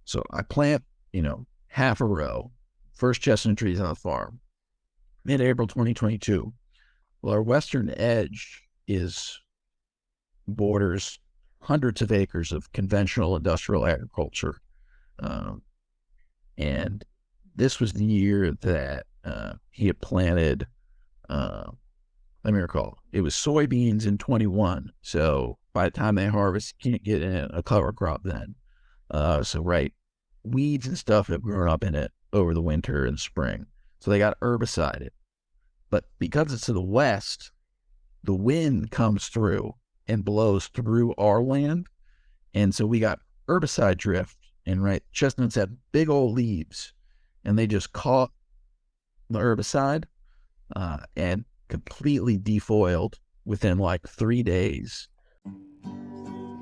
So I plant, half a row, first chestnut trees on the farm, mid-April 2022. Well, our western edge borders hundreds of acres of conventional industrial agriculture. Um, and this was the year that he had planted, let me recall, it was soybeans in 21. So by the time they harvest, you can't get in a cover crop then. Right, weeds and stuff have grown up in it over the winter and spring. So they got herbicided. But because it's to the west, the wind comes through and blows through our land. And so we got herbicide drift. And right, chestnuts have big old leaves, and they just caught the herbicide and completely defoiled within like 3 days.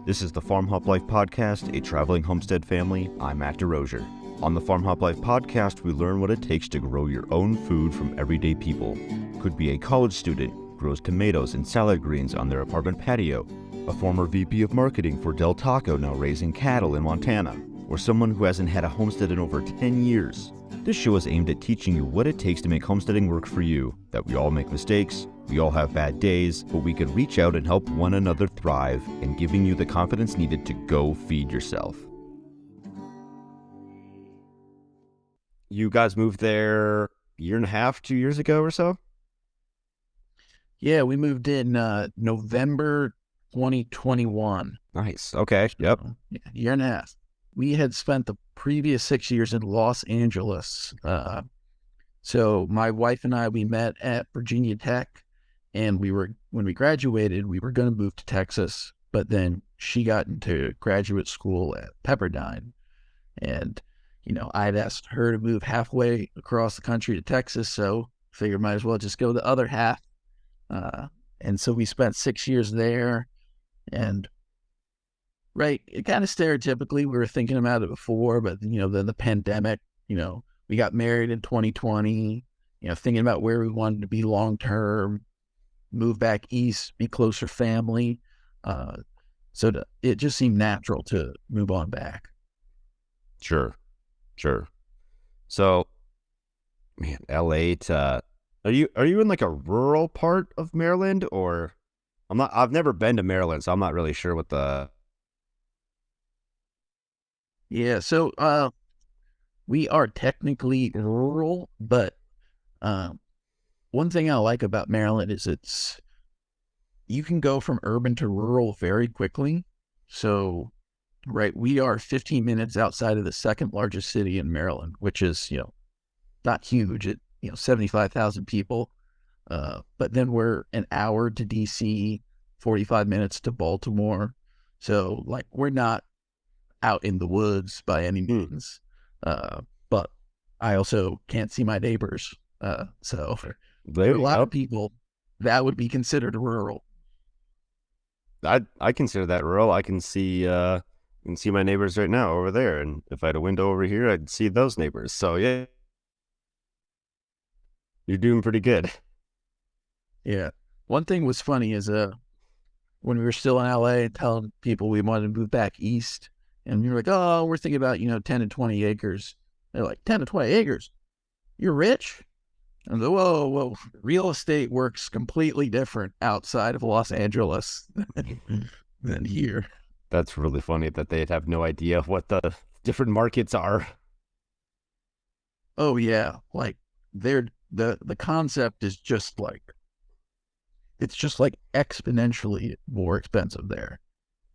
This is the Farm Hop Life podcast, a traveling homestead family. I'm Matt DeRosier. On the Farm Hop Life podcast, we learn what it takes to grow your own food from everyday people. Could be a college student, grows tomatoes and salad greens on their apartment patio, a former VP of marketing for Del Taco now raising cattle in Montana, or someone who hasn't had a homestead in over 10 years. This show is aimed at teaching you what it takes to make homesteading work for you, that we all make mistakes, we all have bad days, but we can reach out and help one another thrive, and giving you the confidence needed to go feed yourself. You guys moved there a year and a half, 2 years ago or so? Yeah, we moved in November 2021. Nice. Okay. Yep. Yeah, year and a half. We had spent the previous 6 years in Los Angeles. So my wife and I, we met at Virginia Tech, and when we graduated, we were going to move to Texas, but then she got into graduate school at Pepperdine. And, I'd asked her to move halfway across the country to Texas, so figured might as well just go the other half. And so we spent 6 years there, and right, it kind of stereotypically, we were thinking about it before, but then the pandemic, we got married in 2020, thinking about where we wanted to be long term, move back east, be closer family. It just seemed natural to move on back. Sure. So, man, LA to are you in like a rural part of Maryland, or I've never been to Maryland, so I'm not really sure what the. Yeah, so we are technically rural, but one thing I like about Maryland is you can go from urban to rural very quickly. So, right, we are 15 minutes outside of the second largest city in Maryland, which is, not huge. 75,000 people. But then we're an hour to DC, 45 minutes to Baltimore. So, like, we're not out in the woods by any means. But I also can't see my neighbors. So for a lot of people, that would be considered rural. I consider that rural. I can see my neighbors right now over there, and if I had a window over here, I'd see those neighbors. So yeah, you're doing pretty good. Yeah. One thing was funny is when we were still in LA telling people we wanted to move back east, and we were like, oh, we're thinking about 10 and 20 acres. They're like, 10 to 20 acres? You're rich? And I was like, whoa, real estate works completely different outside of Los Angeles than here. That's really funny that they'd have no idea what the different markets are. Oh yeah, like the concept is just like, it's just like exponentially more expensive there.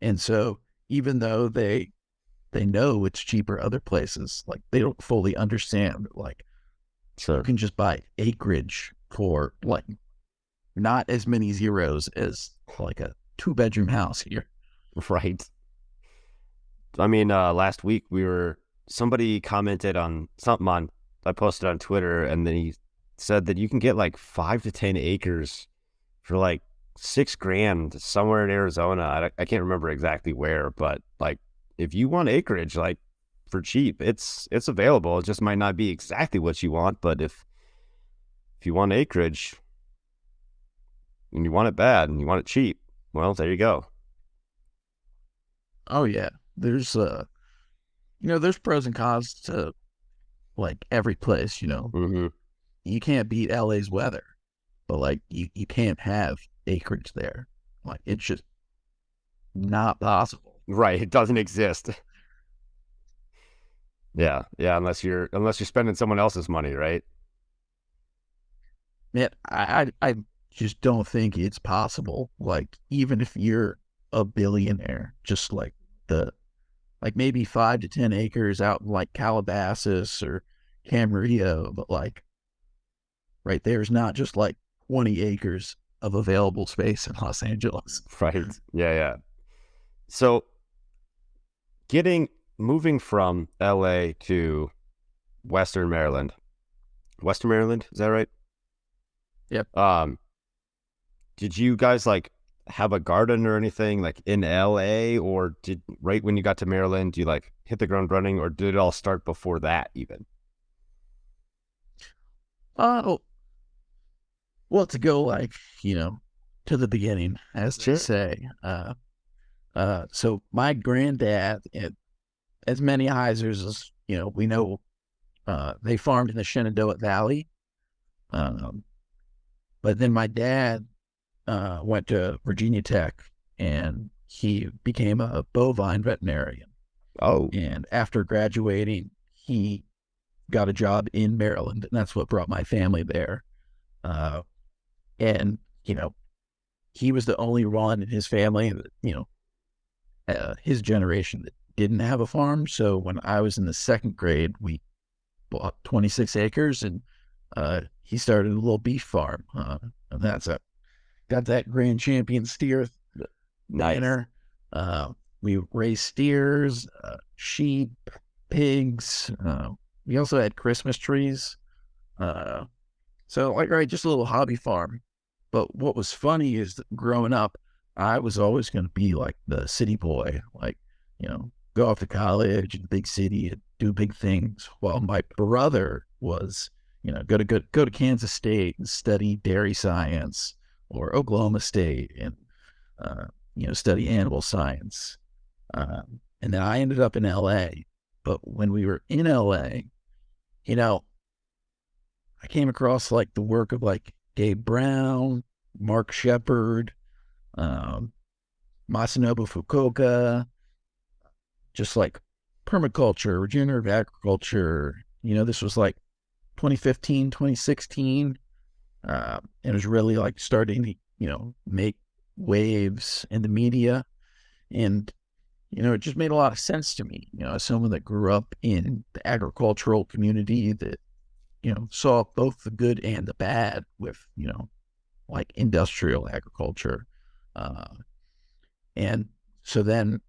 And so even though they know it's cheaper other places, like they don't fully understand, like, sure, you can just buy acreage for like not as many zeros as like a 2-bedroom house here. Right. I mean, last week somebody commented on something I posted on Twitter, and then he said that you can get like 5 to 10 acres for like $6,000 somewhere in Arizona. I can't remember exactly where, but like, if you want acreage, like for cheap, it's available. It just might not be exactly what you want, but if you want acreage and you want it bad and you want it cheap, well, there you go. Oh yeah, there's there's pros and cons to like every place. Mm-hmm. You can't beat LA's weather, but like you can't have acreage there. Like it's just not possible. Right. It doesn't exist. Yeah. Yeah. Unless you're spending someone else's money, right? Man, I just don't think it's possible. Like even if you're a billionaire, just the like maybe 5 to 10 acres out in like Calabasas or Camarillo, but like right there's not just like 20 acres of available space in Los Angeles. Right. Yeah. Yeah. So moving from LA to Western Maryland. Western Maryland, is that right? Yep. Um, did you guys like have a garden or anything like in LA, or did right when you got to Maryland, you like hit the ground running, or did it all start before that even? Oh, well, to go like, you know, to the beginning, as they Sure. say. So my granddad, as many Heizers as, we know, they farmed in the Shenandoah Valley. Um, but then my dad went to Virginia Tech and he became a bovine veterinarian. Oh, And after graduating, he got a job in Maryland, and that's what brought my family there. Uh, and, you know, he was the only one in his family that, his generation that didn't have a farm. So when I was in the second grade, we bought 26 acres and he started a little beef farm. And got that Grand Champion steer nice. banner. We raised steers, sheep, pigs. We also had Christmas trees. Uh, so, like, right, just a little hobby farm. But what was funny is that growing up, I was always going to be like the city boy, like, go off to college in the big city and do big things. While my brother was, go to Kansas State and study dairy science, or Oklahoma State and, uh, study animal science. And then I ended up in LA. But when we were in LA, you know, I came across like the work of like Gabe Brown, Mark Shepard, um, Masanobu Fukuoka, just like permaculture, regenerative agriculture. This was like 2015, 2016. It was really like starting to, make waves in the media. And, it just made a lot of sense to me, as someone that grew up in the agricultural community that, saw both the good and the bad with, like industrial agriculture. Uh, and so then,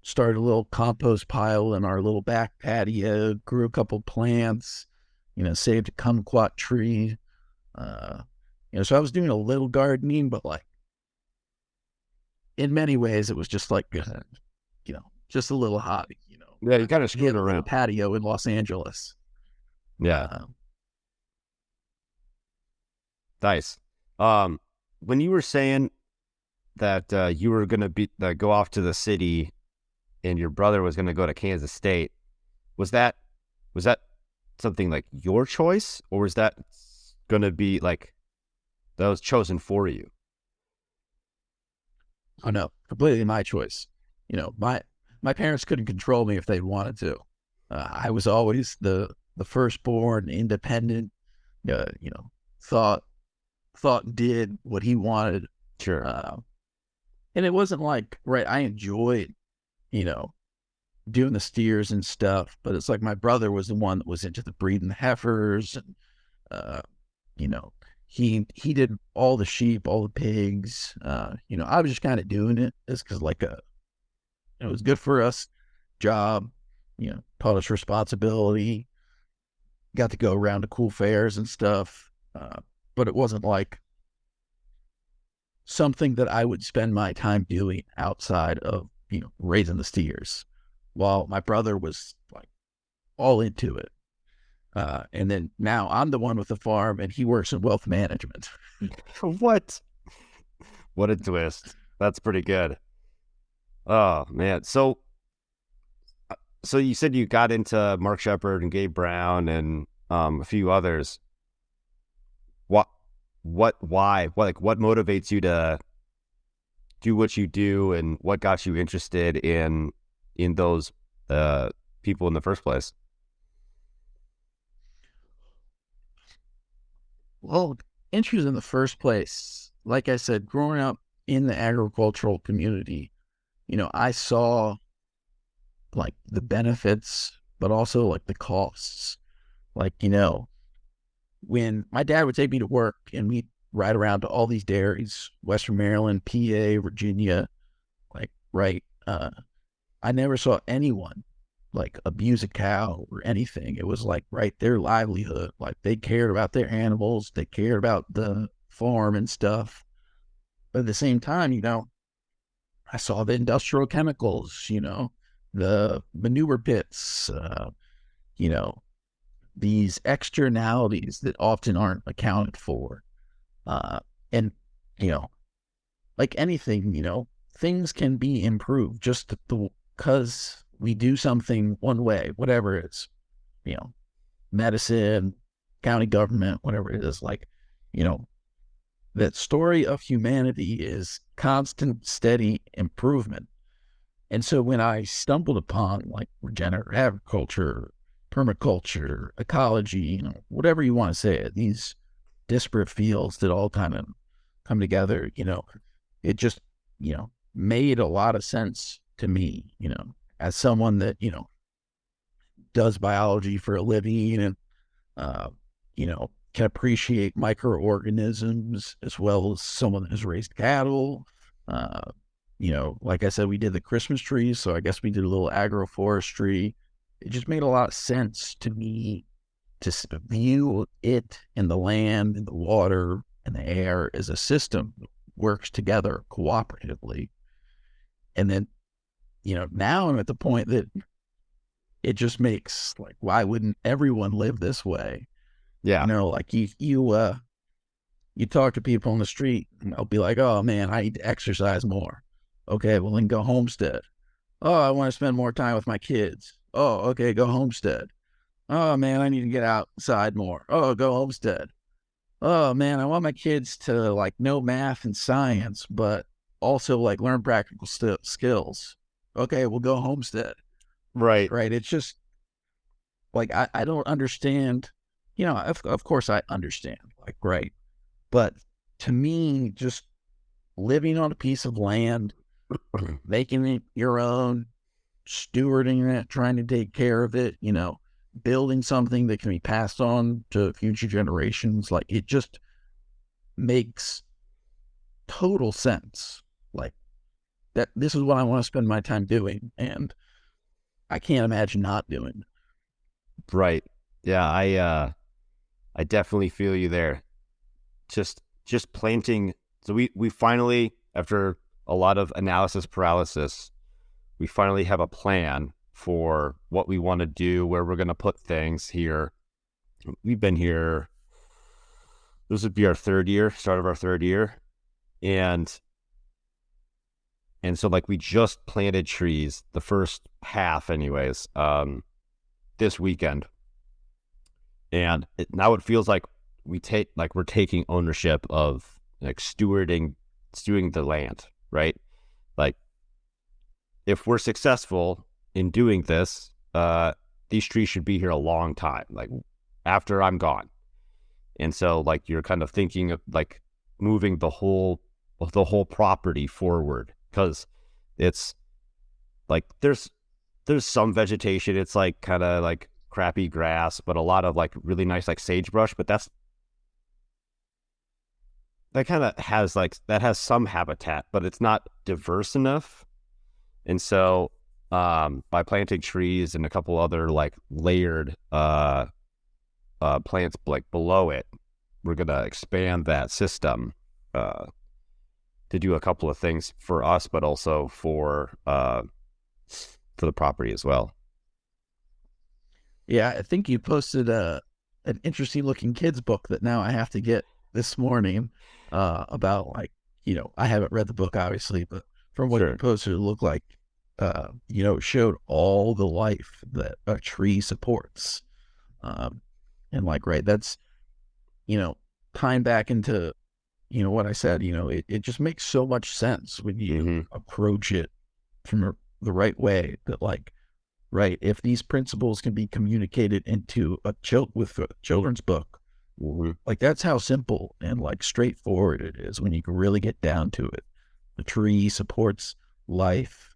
started a little compost pile in our little back patio, grew a couple plants, saved a kumquat tree. Uh, so I was doing a little gardening, but like in many ways, it was just like, just a little hobby, Yeah, you kind of he had screwed a little around. patio in Los Angeles. Yeah, Uh, nice. When you were saying that you were gonna go off to the city, and your brother was gonna go to Kansas State, was that something like your choice, or was that gonna be like that was chosen for you? oh no, completely my choice. My parents couldn't control me if they wanted to. I was always the firstborn, independent. Uh, you know, thought did what he wanted. Sure. Uh, and it wasn't like right. I enjoyed you know doing the steers and stuff, but it's like my brother was the one that was into the breeding the heifers, and uh, you know he did all the sheep, all the pigs. I was just kind of doing it just because like it was good for us job, taught us responsibility, got to go around to cool fairs and stuff. But it wasn't like something that I would spend my time doing outside of, raising the steers, while my brother was like all into it. And then now I'm the one with the farm and he works in wealth management. What? What a twist. That's pretty good. Oh man. So So you said you got into Mark Shepard and Gabe Brown and a few others. What, why? What motivates you to do what you do, and what got you interested in those people in the first place? Well, interest in the first place, like I said, growing up in the agricultural community, I saw like the benefits, but also like the costs. Like, when my dad would take me to work and we'd ride around to all these dairies, Western Maryland, PA, Virginia, like, right. I never saw anyone like abuse a cow or anything. It was like, right, their livelihood. Like they cared about their animals, they cared about the farm and stuff. But at the same time, I saw the industrial chemicals, the manure pits, you know, these externalities that often aren't accounted for. Uh, and, you know, like anything, things can be improved just because we do something one way, whatever it's, you know, medicine, county government, whatever it is. Like, you know, that story of humanity is constant, steady improvement. And so when I stumbled upon like regenerative agriculture, permaculture, ecology, whatever you want to say it, these disparate fields that all kind of come together, it just, made a lot of sense to me, as someone that, does biology for a living and, uh, can appreciate microorganisms as well as someone that has raised cattle. Uh, like I said, we did the Christmas trees, so I guess we did a little agroforestry. It just made a lot of sense to me to view it and the land and the water and the air as a system that works together cooperatively. And then, now I'm at the point that it just makes like, why wouldn't everyone live this way? Yeah. Like you talk to people on the street and they'll be like, oh man, I need to exercise more. Okay, well then go homestead. Oh, I want to spend more time with my kids. Oh, okay, go homestead. Oh man, I need to get outside more. Oh, go homestead. Oh man, I want my kids to like know math and science, but also like learn practical skills. Okay, we'll go homestead. Right. Right. It's just like, I don't understand, of course I understand, like, right. But to me, just living on a piece of land, making it your own, stewarding it, trying to take care of it, building something that can be passed on to future generations, like it just makes total sense. Like that, this is what I want to spend my time doing. And I can't imagine not doing. Right. Yeah, I definitely feel you there. Just planting. So we finally, after a lot of analysis paralysis, we finally have a plan for what we want to do, where we're going to put things here. We've been here, this would be our third year, start of our third year. And so like we just planted trees, the first half anyways, this weekend. And now it feels like we're taking ownership of like stewarding the land, right? Like if we're successful in doing this, these trees should be here a long time, like after I'm gone. And so like you're kind of thinking of like moving the whole property forward, because it's like there's some vegetation. It's like kind of like crappy grass, but a lot of like really nice like sagebrush, but that kind of has some habitat, but it's not diverse enough. And so by planting trees and a couple other like layered plants like below it, we're gonna expand that system to do a couple of things for us, but also for the property as well. Yeah, I think you posted an interesting looking kids book that now I have to get this morning, about like, I haven't read the book obviously, but from what you Sure. posted, it looked like showed all the life that a tree supports. And like, right, that's, tying back into, what I said, it just makes so much sense when you Mm-hmm. approach it from the right way, that like, right, if these principles can be communicated into with a children's book, Mm-hmm. like that's how simple and like straightforward it is when you can really get down to it. The tree supports life,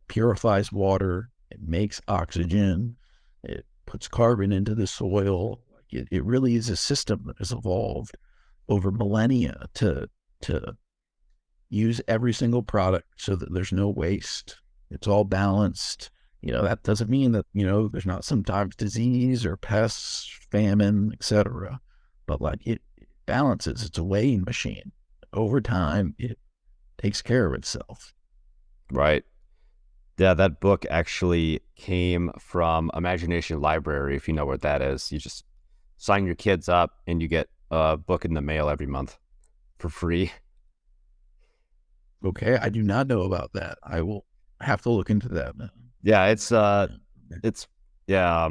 purifies water, it makes oxygen, it puts carbon into the soil. It really is a system that has evolved over millennia to use every single product so that there's no waste. It's all balanced. That doesn't mean that, there's not sometimes disease or pests, famine, etc. But like it balances. It's a weighing machine. Over time, it takes care of itself. Right. Yeah, that book actually came from Imagination Library, if you know what that is. You just sign your kids up and you get a book in the mail every month for free. Okay, I do not know about that. I will have to look into that. Yeah, it's yeah,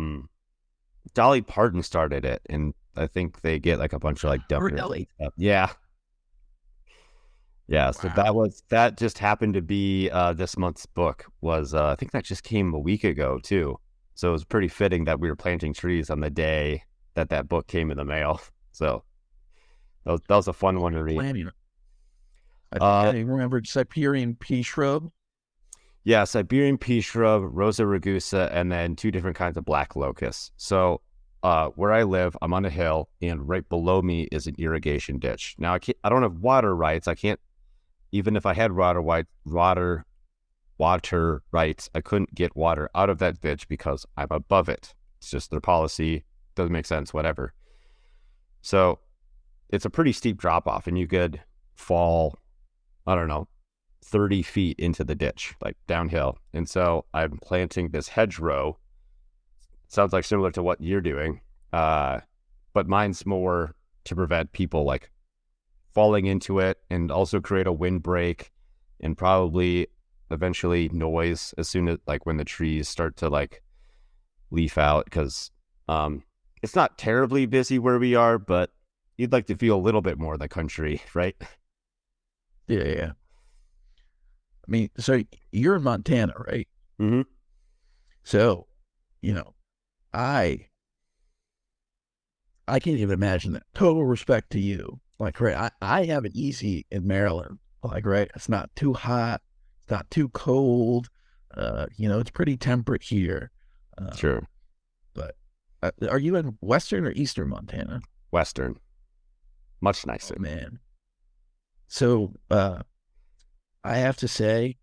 Dolly Parton started it, and I think they get like a bunch of like donors and Really? stuff. Yeah. Yeah, so Wow. that just happened to be this month's book was I think that just came a week ago too. So it was pretty fitting that we were planting trees on the day that that book came in the mail. So that was a fun one to read. Planning. I think Uh I remembered Siberian pea shrub. yeah, Siberian pea shrub, Rosa rugosa, and then two different kinds of black locust. So where I live, I'm on a hill, and right below me is an irrigation ditch. Now I don't have water rights. I can't even if I had water rights, I couldn't get water out of that ditch because I'm above it. It's just their policy. Doesn't make sense, whatever. So it's a pretty steep drop off, and you could fall, I don't know, 30 feet into the ditch, like downhill. And so I'm planting this hedgerow. Sounds like similar to what you're doing. But mine's more to prevent people like falling into it and also create a windbreak and probably eventually noise as soon as like when the trees start to like leaf out because it's not terribly busy where we are, but you'd like to feel a little bit more of the country, right? Yeah, yeah. I mean, so you're in Montana, right? Mm-hmm. So, you know, I I can't even imagine that. Total respect to you. Like, right, I have it easy in Maryland. Like, right, it's not too hot, it's not too cold. It's pretty temperate here. Uh, Sure. but are you in Western or Eastern Montana? Western, much Oh nicer. man. So I have to say,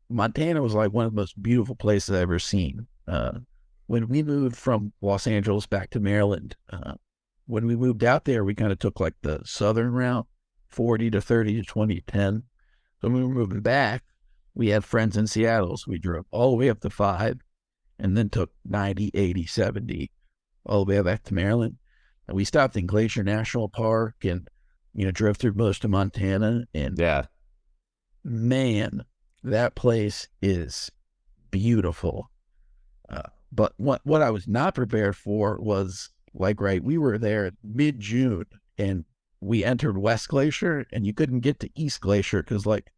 Montana was like one of the most beautiful places I've ever seen. When we moved from Los Angeles back to Maryland, when we moved out there, we kind of took like the southern route, 40 to 30 to 2010. So when we were moving back, we had friends in Seattle. So we drove all the way up to 5 and then took 90, 80, 70 all the way back to Maryland. And we stopped in Glacier National Park and, drove through most of Montana. And Yeah. man, that place is beautiful. But what I was not prepared for was like, right, we were there mid June and we entered West Glacier and you couldn't get to East Glacier because like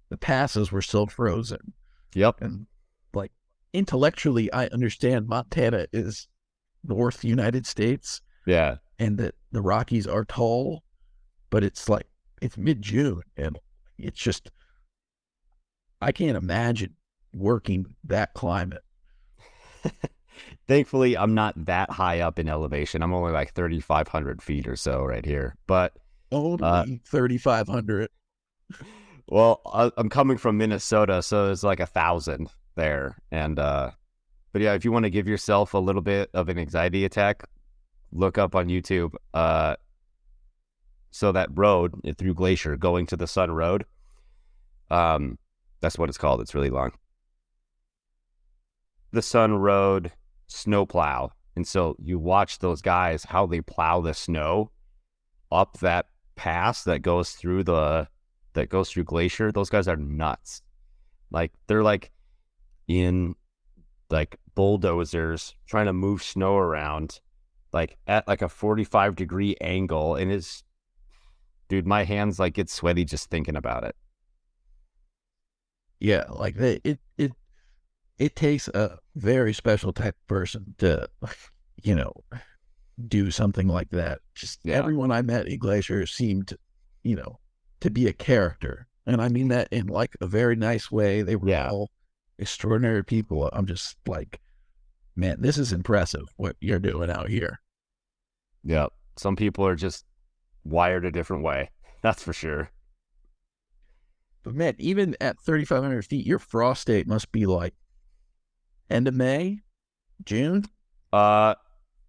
the passes were still frozen. Yep. And like intellectually, I understand Montana is North United States Yeah. and that the Rockies are tall, but it's mid June and it's just, I can't imagine working that climate. Thankfully, I'm not that high up in elevation. I'm only like 3,500 feet or so right here. But, uh, Only 3,500. well, I'm coming from Minnesota, so it's like 1,000 there. And, but yeah, if you want to give yourself a little bit of an anxiety attack, look up on YouTube. So that road through Glacier going to the Sun Road, that's what it's called. It's really long. The Sun Road snowplow. And so you watch those guys, how they plow the snow up that pass that goes through Glacier. Those guys are nuts. Like they're like in like bulldozers trying to move snow around like at like a 45-degree angle, and it's, dude, my hands like get sweaty just thinking about it. Yeah, like it takes a very special type of person to, you know, do something like that. Just Yeah. everyone I met in Glacier seemed, you know, to be a character. And I mean that in like a very nice way. They were Yeah. all extraordinary people. I'm just like, man, this is impressive what you're doing out here. Yeah. Some people are just wired a different way. That's for sure. But man, even at 3,500 feet, your frost date must be like end of May, June. Uh,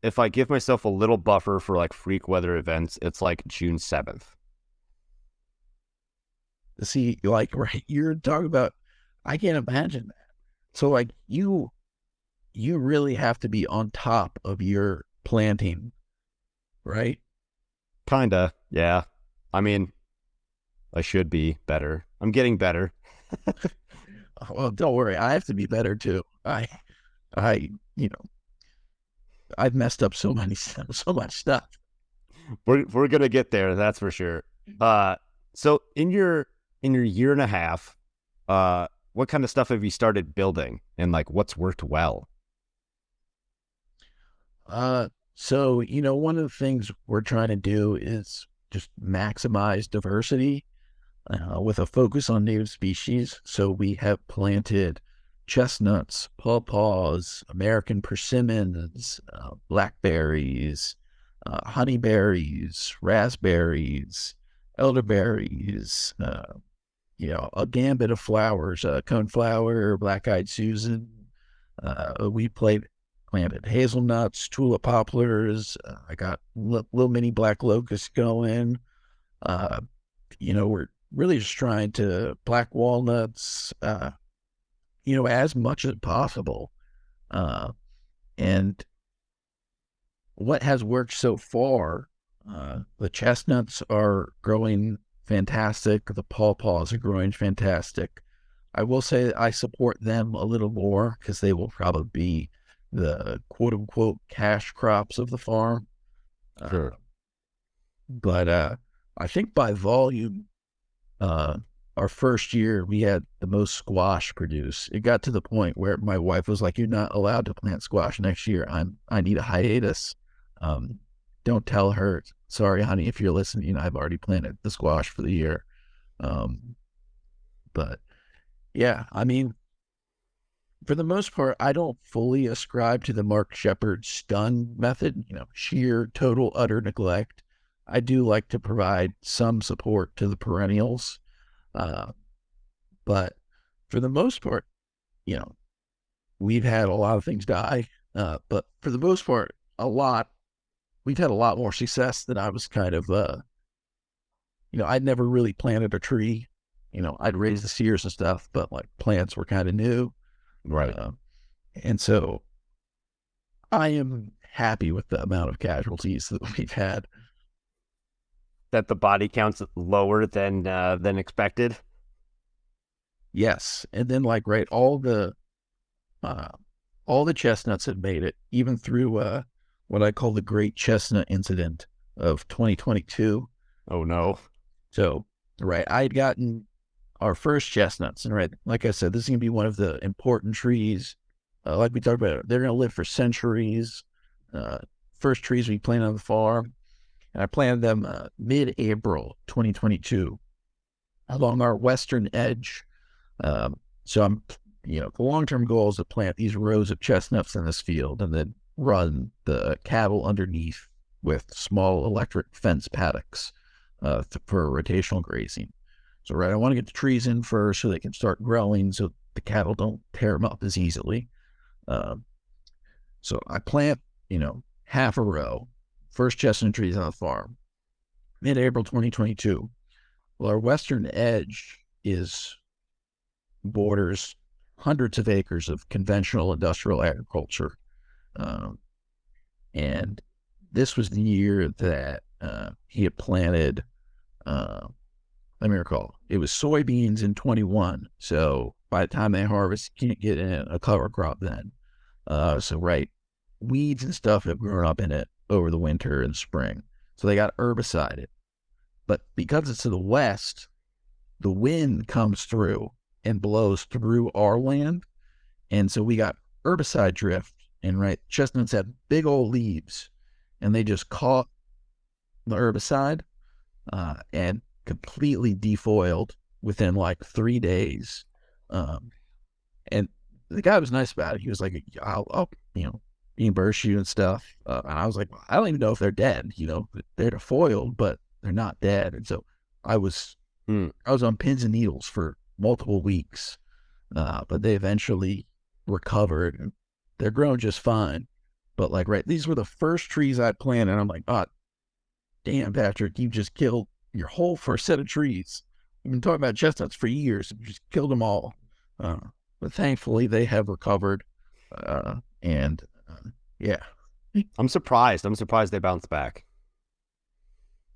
if I give myself a little buffer for like freak weather events, it's like June 7th. To see, like, right, you're talking about, I can't imagine that. So like you really have to be on top of your planting, right? Kinda. Yeah. I mean, I should be better. I'm getting better. Well, don't worry, I have to be better too. I, you know, I've messed up so many, so much stuff. We're gonna get there, that's for sure. So in your year and a half, what kind of stuff have you started building, and like what's worked well? So one of the things we're trying to do is just maximize diversity with a focus on native species. So we have planted chestnuts, pawpaws, American persimmons, blackberries, honeyberries, raspberries, elderberries, a gambit of flowers, coneflower, black-eyed Susan. Planted hazelnuts, tulip poplars. I got little mini black locusts going. Uh, we're really just trying to black walnuts, as much as possible. Uh, and what has worked so far, the chestnuts are growing fantastic. The pawpaws are growing fantastic. I will say that I support them a little more because they will probably be the quote unquote cash crops of the farm. Uh, Sure. but I think by volume, uh, our first year we had the most squash produced. It got to the point where my wife was like, "You're not allowed to plant squash next year. I need a hiatus." Um, don't tell her. Sorry, honey, if you're listening, I've already planted the squash for the year. But yeah, I mean, for the most part, I don't fully ascribe to the Mark Shepard stun method, sheer total utter neglect. I do like to provide some support to the perennials. Uh, but for the most part, you know, we've had a lot of things die. But for the most part, we've had a lot more success than I was kind of, I'd never really planted a tree. I'd raised the sears and stuff, but like plants were kind of new. Right. Uh, and so I am happy with the amount of casualties that we've had. That the body count's lower than expected. Yes. And then like, right, uh, all the chestnuts have made it, even through, what I call the Great Chestnut Incident of 2022. Oh no. So, right, I had gotten our first chestnuts, and right, like I said, this is going to be one of the important trees. Like we talked about, they're going to live for centuries. Uh, First trees we planted on the farm, and I planted them mid-April 2022 along our western edge. So the long-term goal is to plant these rows of chestnuts in this field and then run the cattle underneath with small electric fence paddocks for rotational grazing. So, right, I want to get the trees in first so they can start growing so the cattle don't tear them up as easily. Um, so I plant, half a row, first chestnut trees on the farm, mid-April 2022. Well, our western edge borders hundreds of acres of conventional industrial agriculture. Um, and this was the year that he had planted let me recall. It was soybeans in 21. So by the time they harvest, you can't get in a cover crop then. So right, weeds and stuff have grown up in it over the winter and spring. So they got herbicided. But because it's to the west, the wind comes through and blows through our land. And so we got herbicide drift. And right, chestnuts have big old leaves, and they just caught the herbicide and completely defoiled within like 3 days. Um, and the guy was nice about it. He was like, I'll reimburse you and stuff. And I was like, well, I don't even know if they're dead. They're defoiled, but they're not dead. And so I was on pins and needles for multiple weeks, but they eventually recovered and they're growing just fine. But like, right, these were the first trees I'd planted. And I'm like, oh, damn, Patrick, you just killed your whole first set of trees. We've been talking about chestnuts for years. You just killed them all. But thankfully, they have recovered. And yeah. I'm surprised. I'm surprised they bounced back.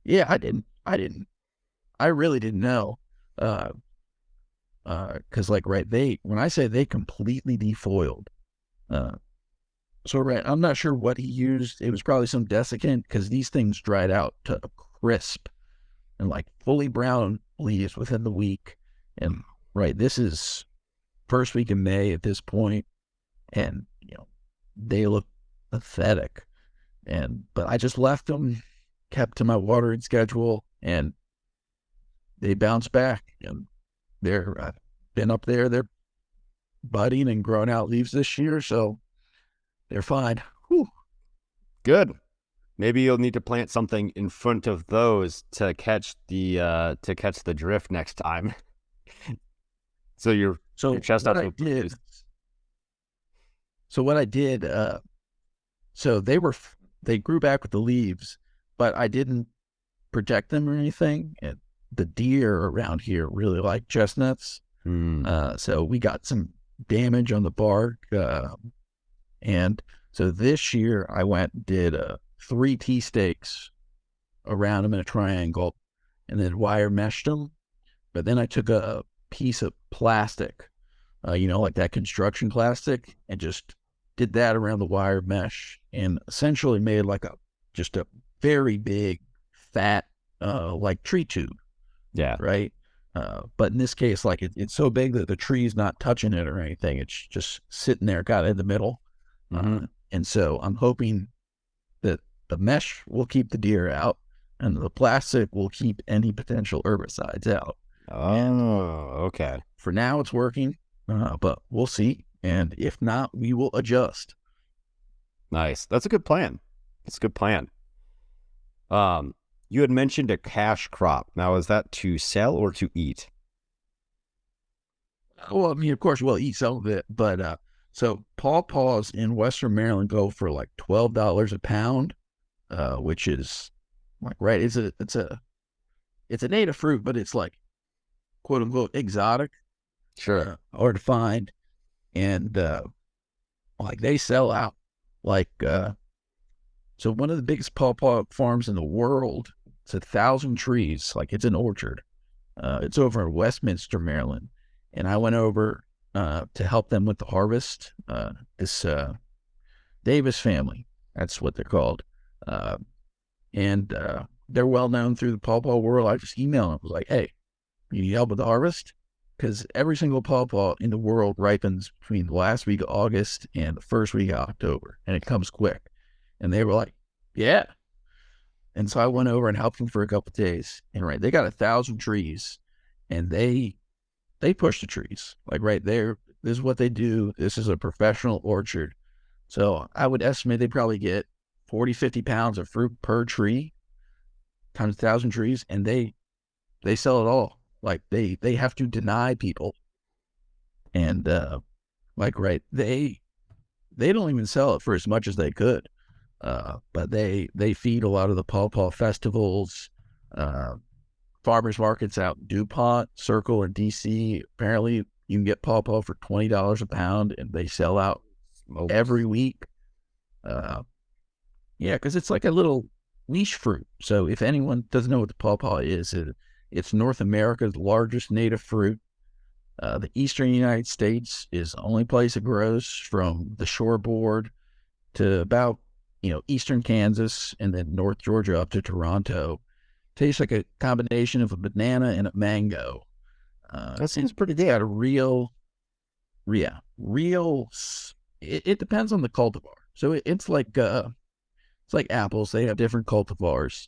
Yeah, I didn't. I really didn't know. Because like, right, when I say they completely defoiled, so right, I'm not sure what he used. It was probably some desiccant because these things dried out to crisp and like fully brown leaves within the week. And right, this is first week in May at this point, and they look pathetic. But I just left them, kept to my watering schedule, and they bounced back. And they're been up there. They're budding and growing out leaves this year, so they're fine. Whew. Good. Maybe you'll need to plant something in front of those to catch the drift next time. So your chestnuts will produce. So what I did, so they grew back with the leaves, but I didn't protect them or anything. And the deer around here really like chestnuts. So we got some damage on the bark. And so this year I went and did 3 tea stakes around them in a triangle and then wire meshed them. But then I took a piece of plastic, like that construction plastic, and just did that around the wire mesh and essentially made like just a very big, fat, like tree tube. Yeah. Right. But in this case, like it's so big that the tree's not touching it or anything. It's just sitting there, kind of in the middle. And so I'm hoping that the mesh will keep the deer out and the plastic will keep any potential herbicides out. Okay. For now, it's working, but we'll see. And if not, we will adjust. Nice. That's a good plan. You had mentioned a cash crop. Now, is that to sell or to eat? Well, I mean, of course, we'll eat some of it, but so pawpaws in Western Maryland go for like $12 a pound, which is like, right, it's a native fruit, but it's like quote unquote exotic, hard to find, and like they sell out. Like so one of the biggest pawpaw farms in the world, it's 1,000 trees, like it's an orchard. It's over in Westminster, Maryland, and I went over to help them with the harvest. This Davis family, that's what they're called, and they're well known through the pawpaw world. I just emailed them. I was like, "Hey, you need help with the harvest?" Because every single pawpaw in the world ripens between the last week of August and the first week of October, and it comes quick. And they were like, "Yeah." And so I went over and helped them for a couple of days. And right, they got 1,000 trees, and they push the trees. Like right there, this is what they do. This is a professional orchard. So I would estimate they probably get 40, 50 pounds of fruit per tree times 1,000 trees, and they sell it all. Like they have to deny people. And like right, they don't even sell it for as much as they could. But they feed a lot of the pawpaw festivals, farmers markets out in DuPont, Circle, and DC. Apparently, you can get pawpaw for $20 a pound, and they sell out every week. Yeah, because it's like a little niche fruit. So if anyone doesn't know what the pawpaw is, It's North America's largest native fruit. The eastern United States is the only place it grows, from the shoreboard to about, eastern Kansas and then North Georgia up to Toronto. Tastes like a combination of a banana and a mango. That seems pretty It's good. got a real, yeah, real. It depends on the cultivar. So it's like apples. They have different cultivars.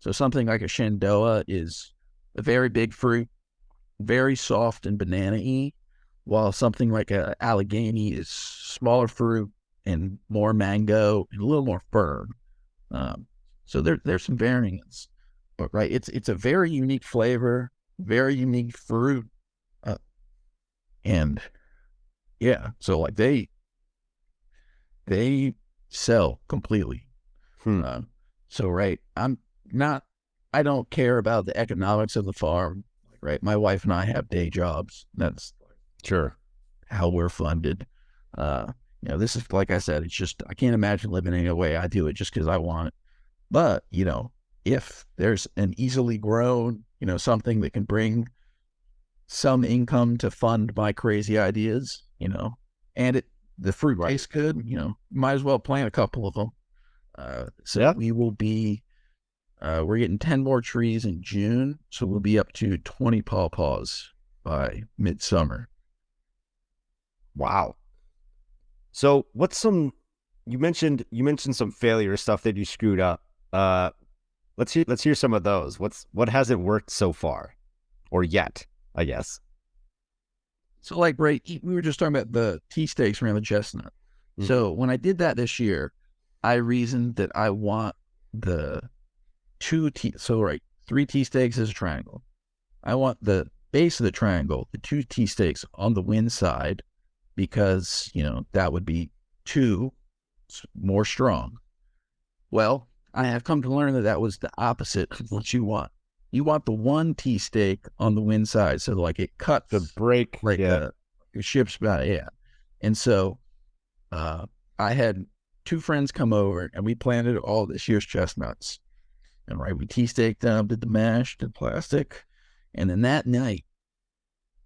So something like a Shenandoah is a very big fruit, very soft and banana-y, while something like a Allegheny is smaller fruit and more mango and a little more firm. Um, so there's some variance, but right, it's a very unique flavor, very unique fruit, uh, and yeah, so like they sell completely. Hmm. Uh, so right, not, I don't care about the economics of the farm. Right, my wife and I have day jobs. That's Sure. how we're funded. This is, like I said, it's just, I can't imagine living any way I do it just because I want it. But, if there's an easily grown, something that can bring some income to fund my crazy ideas, and the fruit tastes good, might as well plant a couple of them. So Yeah. we will be, we're getting 10 more trees in June. So we'll be up to 20 pawpaws by midsummer. Wow. So what's some you mentioned some failure stuff that you screwed up. Let's hear some of those. What hasn't worked so far? Or yet, I guess. So like, right, we were just talking about the tea steaks around the chestnut. Mm-hmm. So when I did that this year, I reasoned that I want the three tea steaks is a triangle. I want the base of the triangle, the two tea steaks on the wind side, because, that would be two more strong. Well, I have come to learn that was the opposite of what you want. You want the one tea steak on the wind side, so like it cuts The break. like Yeah. a ship's about, yeah. And so I had two friends come over and we planted all this year's chestnuts. And right, we tea staked them, did the mash, did plastic, and then that night,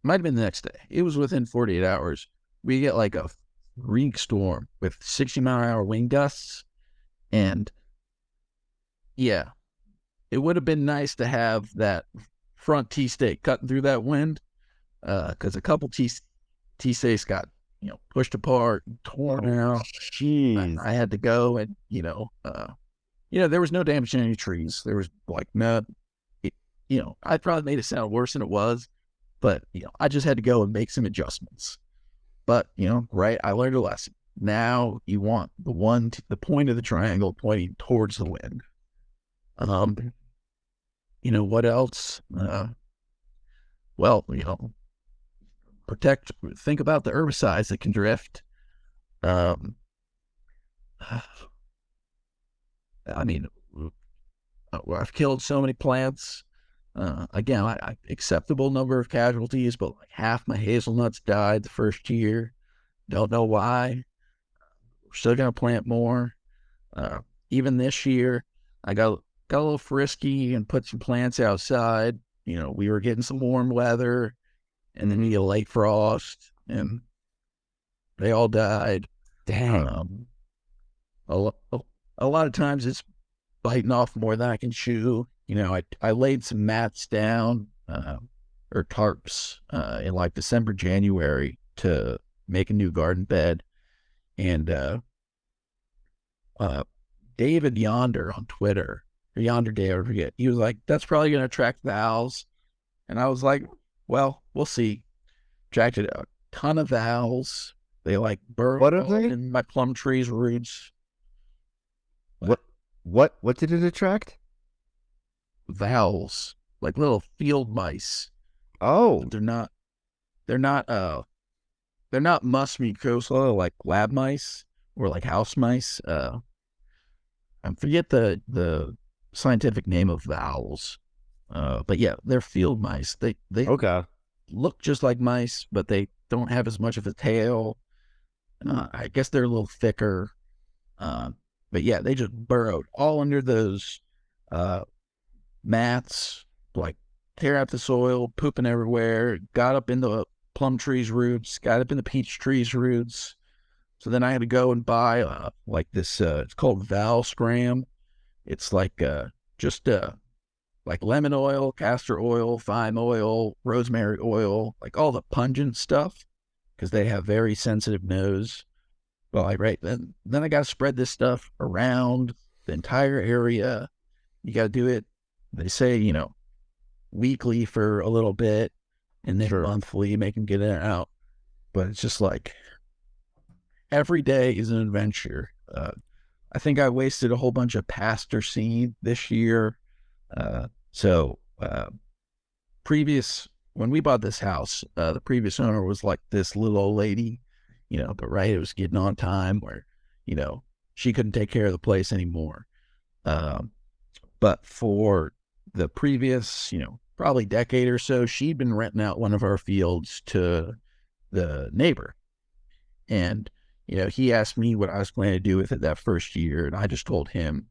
might have been the next day, it was within 48 hours, we get like a freak storm with 60-mile-an-hour wind gusts. And yeah, it would have been nice to have that front tea stake cutting through that wind, because a couple tea steaks got, pushed apart, torn out. Jeez. I had to go and, there was no damage to any trees. There was like no, I probably made it sound worse than it was, but, I just had to go and make some adjustments. But, right, I learned a lesson. Now you want the point of the triangle pointing towards the wind. What else? Well, think about the herbicides that can drift. Um, I mean, I've killed so many plants. Again, I acceptable number of casualties, but like half my hazelnuts died the first year. Don't know why. We're still gonna plant more. Uh, Even this year, I got a little frisky and put some plants outside. We were getting some warm weather, and then we get a late frost, and they all died. Dang. A lot of times it's biting off more than I can chew. I laid some mats down, or tarps, in like December, January to make a new garden bed. And David Yonder on Twitter, or Yonder Day, I forget, he was like, that's probably going to attract the owls. And I was like, well, we'll see. Attracted a ton of owls. They like burrow What are they? in my plum tree's roots. What did it attract? Owls, like little field mice. Oh. But they're not mus mucosa like lab mice or like house mice. I forget the scientific name of the owls. But yeah, they're field mice. They Okay. look just like mice, but they don't have as much of a tail. I guess they're a little thicker. But yeah, they just burrowed all under those mats, like tear out the soil, pooping everywhere, got up in the plum trees' roots, got up in the peach trees' roots. So then I had to go and buy like this, it's called Val Scram. It's like just like lemon oil, castor oil, thyme oil, rosemary oil, like all the pungent stuff, because they have very sensitive nose. Well, then I got to spread this stuff around the entire area. You got to do it. They say, weekly for a little bit and then Sure. monthly, make them get in and out. But it's just like every day is an adventure. I think I wasted a whole bunch of pasture seed this year. So previous, when we bought this house, the previous owner was like this little old lady, but right, it was getting on time where, you know, she couldn't take care of the place anymore. Um, but for the previous, probably decade or so, she'd been renting out one of our fields to the neighbor. And, he asked me what I was planning to do with it that first year. And I just told him,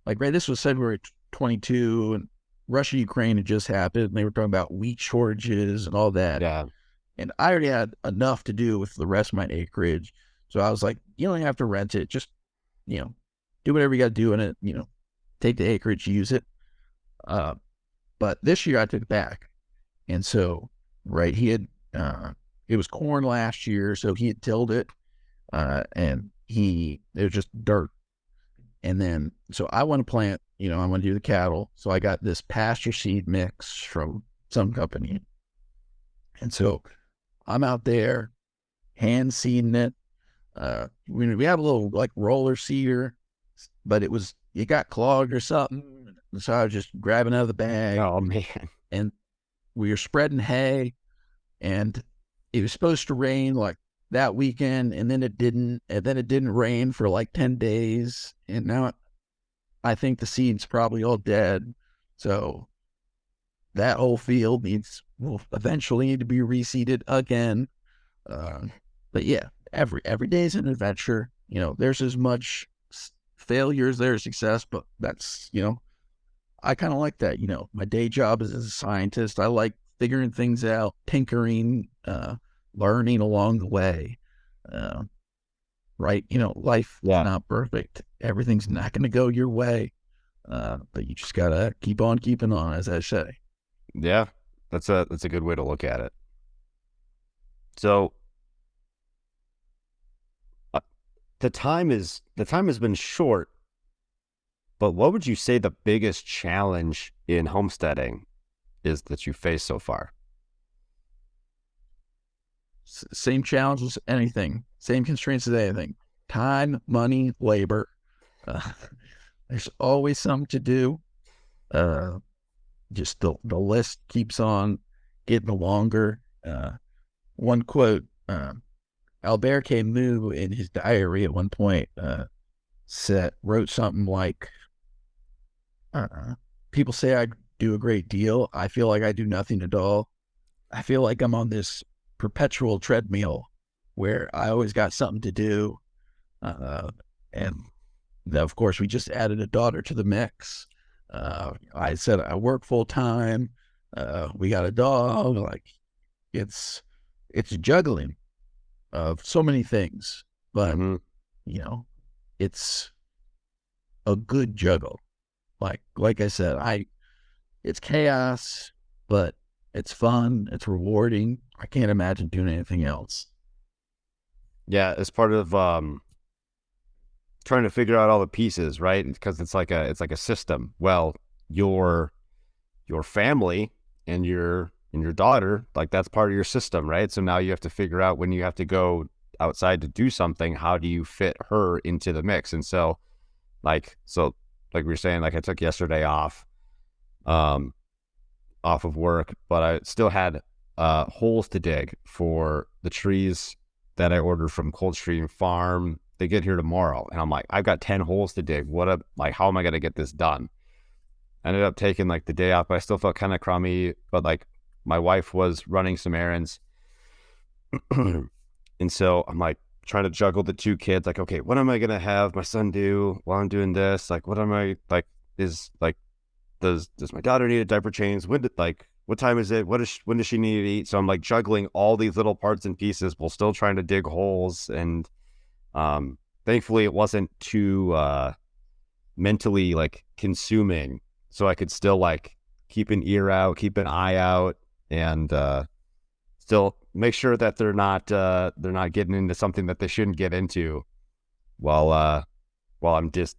like, right, this was February 22, and Russia, Ukraine had just happened. And they were talking about wheat shortages and all that. Yeah. And I already had enough to do with the rest of my acreage. So I was like, you don't have to rent it. Just, do whatever you got to do in it. Take the acreage, use it. But this year I took it back. And so, right, he had, it was corn last year. So he had tilled it. And it was just dirt. And then, so I want to plant, I want to do the cattle. So I got this pasture seed mix from some company. And so I'm out there hand seeding it. We have a little like roller seeder, but it got clogged or something. So I was just grabbing out of the bag. Oh man. And we were spreading hay, and it was supposed to rain like that weekend, and then it didn't. And then it didn't rain for like 10 days. And now I think the seed's probably all dead. So that whole field will eventually need to be reseeded again. But yeah, every day is an adventure. There's as much failure as there's success, but that's, I kind of like that. My day job is as a scientist. I like figuring things out, tinkering, learning along the way. Right? Life is not perfect. Everything's not going to go your way. But you just got to keep on keeping on, as I say. Yeah. That's a good way to look at it. So the time has been short, but what would you say the biggest challenge in homesteading is that you faced so far? Same challenge as anything, same constraints as anything: time, money, labor. There's always something to do. Just the list keeps on getting longer. One quote, Albert Camus in his diary at one point wrote something like, people say I do a great deal. I feel like I do nothing at all. I feel like I'm on this perpetual treadmill where I always got something to do. And of course, we just added a daughter to the mix. I said I work full time. We got a dog. Like it's juggling of so many things, but it's a good juggle. Like I said, it's chaos, but it's fun. It's rewarding. I can't imagine doing anything else. Yeah, it's part of trying to figure out all the pieces, right? Because it's like a system. Well, your family and your daughter, like that's part of your system, right? So now you have to figure out when you have to go outside to do something, how do you fit her into the mix? And so like we were saying, like I took yesterday off of work, but I still had holes to dig for the trees that I ordered from Coldstream Farm. They get here tomorrow, and I'm like, I've got 10 holes to dig. How am I going to get this done? I ended up taking like the day off, but I still felt kind of crummy. But like my wife was running some errands, and so I'm like trying to juggle the two kids. Like, okay, what am I going to have my son do while I'm doing this? Like, what am I like? Is like does my daughter need a diaper change? What time is it? When does she need to eat? So I'm like juggling all these little parts and pieces while still trying to dig holes. And thankfully it wasn't too mentally like consuming, so I could still like keep an ear out, keep an eye out, and still make sure that they're not getting into something that they shouldn't get into while I'm just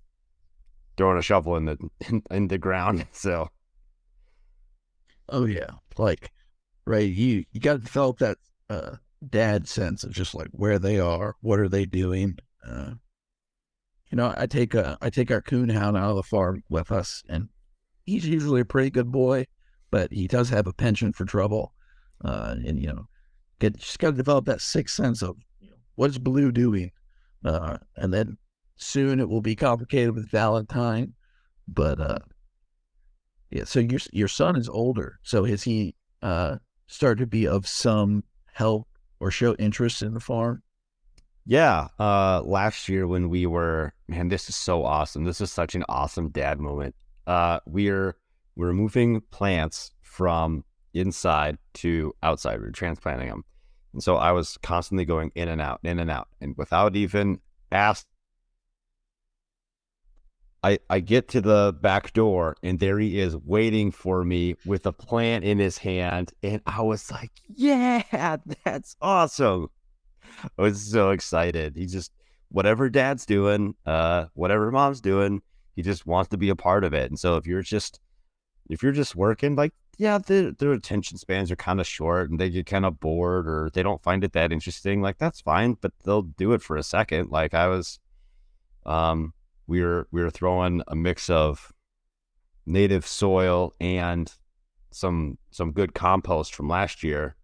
throwing a shovel in the ground. So Oh yeah, like right. You got to develop that dad sense of just like where they are, what are they doing. I take our coon hound out of the farm with us, and he's usually a pretty good boy, but he does have a penchant for trouble. And just got to develop that sixth sense of what's Blue doing, and then soon it will be complicated with Valentine. But yeah, so your son is older, so has he started to be of some help or show interest in the farm? yeah, last year when man, this is so awesome. This is such an awesome dad moment. We're moving plants from inside to outside. We're transplanting them. And so I was constantly going in and out, and without even ask, I get to the back door and there he is waiting for me with a plant in his hand. And I was like, yeah, that's awesome. I was so excited. He just, whatever dad's doing, whatever mom's doing, he just wants to be a part of it. And so if you're just working, like, yeah, their attention spans are kind of short and they get kind of bored or they don't find it that interesting. Like, that's fine, but they'll do it for a second. Like we were throwing a mix of native soil and some good compost from last year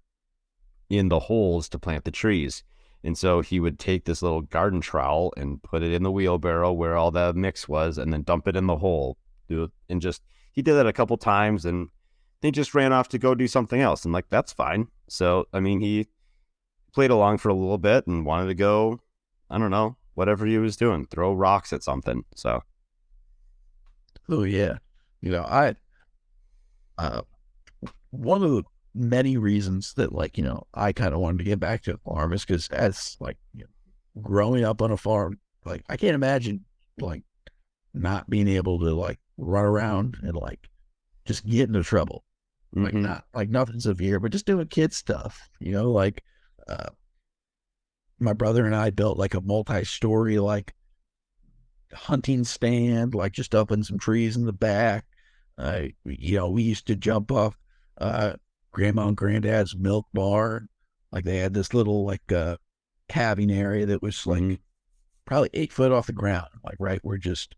in the holes to plant the trees. And so he would take this little garden trowel and put it in the wheelbarrow where all the mix was and then dump it in the hole. He did that a couple times and they just ran off to go do something else. And like, that's fine. So, I mean, he played along for a little bit and wanted to go, I don't know, whatever he was doing, throw rocks at something. So, Oh yeah, I one of the many reasons that I kind of wanted to get back to a farm is because as growing up on a farm, like I can't imagine like not being able to like run around and like just get into trouble. Like not like nothing severe, but just doing kid stuff, like my brother and I built like a multi-story like hunting stand, like just up in some trees in the back. We used to jump off grandma and granddad's milk barn. Like they had this little like calving area that was like probably 8 foot off the ground. Like right, we're just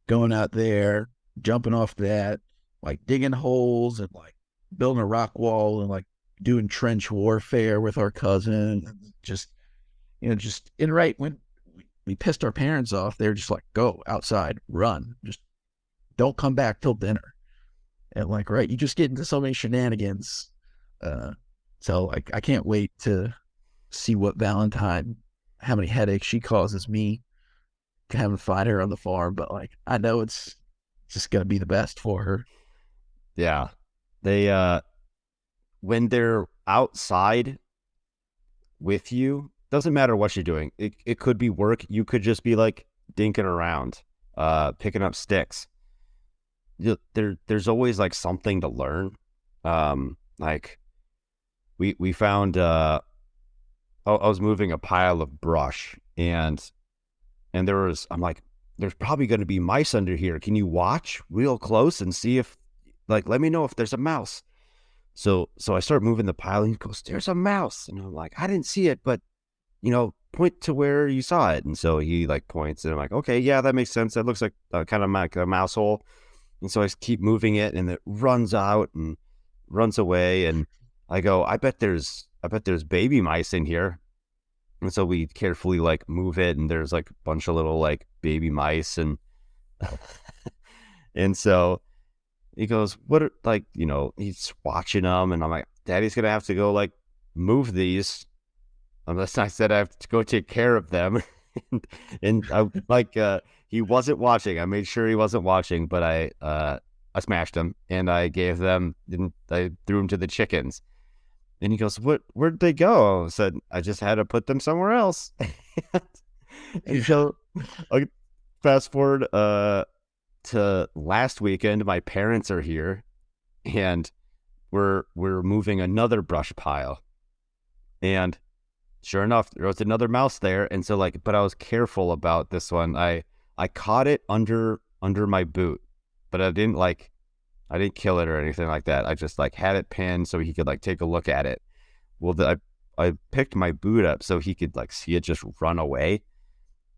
going out there, jumping off that, like digging holes and like building a rock wall and like doing trench warfare with our cousin. Just and right when we pissed our parents off, they were just like, go outside, run, just don't come back till dinner. And like, right, you just get into so many shenanigans. So like, I can't wait to see what Valentine, how many headaches she causes me having to find her on the farm. But like, I know it's just going to be the best for her. yeah, they, when they're outside with you, doesn't matter what you're doing. It could be work. You could just be like dinking around, picking up sticks. There's always like something to learn. Like we found, I was moving a pile of brush and I'm like, there's probably going to be mice under here. Can you watch real close and see if, like, let me know if there's a mouse. So I start moving the pile and he goes, there's a mouse. And I'm like, I didn't see it, but point to where you saw it. And so he like points and I'm like, okay, yeah, that makes sense. That looks like kind of like a mouse hole. And so I keep moving it and it runs out and runs away. And I go, I bet there's baby mice in here. And so we carefully like move it and there's like a bunch of little like baby mice and and so he goes, what are, like, he's watching them and I'm like, Daddy's gonna have to go like move these unless I said I have to go take care of them. and I like he wasn't watching. I made sure he wasn't watching, but I smashed him and I gave them and I threw them to the chickens. And he goes, where'd they go? I said, I just had to put them somewhere else. And Yeah. so like fast forward to last weekend, my parents are here and we're moving another brush pile. And sure enough, there was another mouse there. And so like, but I was careful about this one. I caught it under my boot, but I didn't kill it or anything like that. I just like had it pinned so he could like take a look at it. Well, I picked my boot up so he could like see it just run away.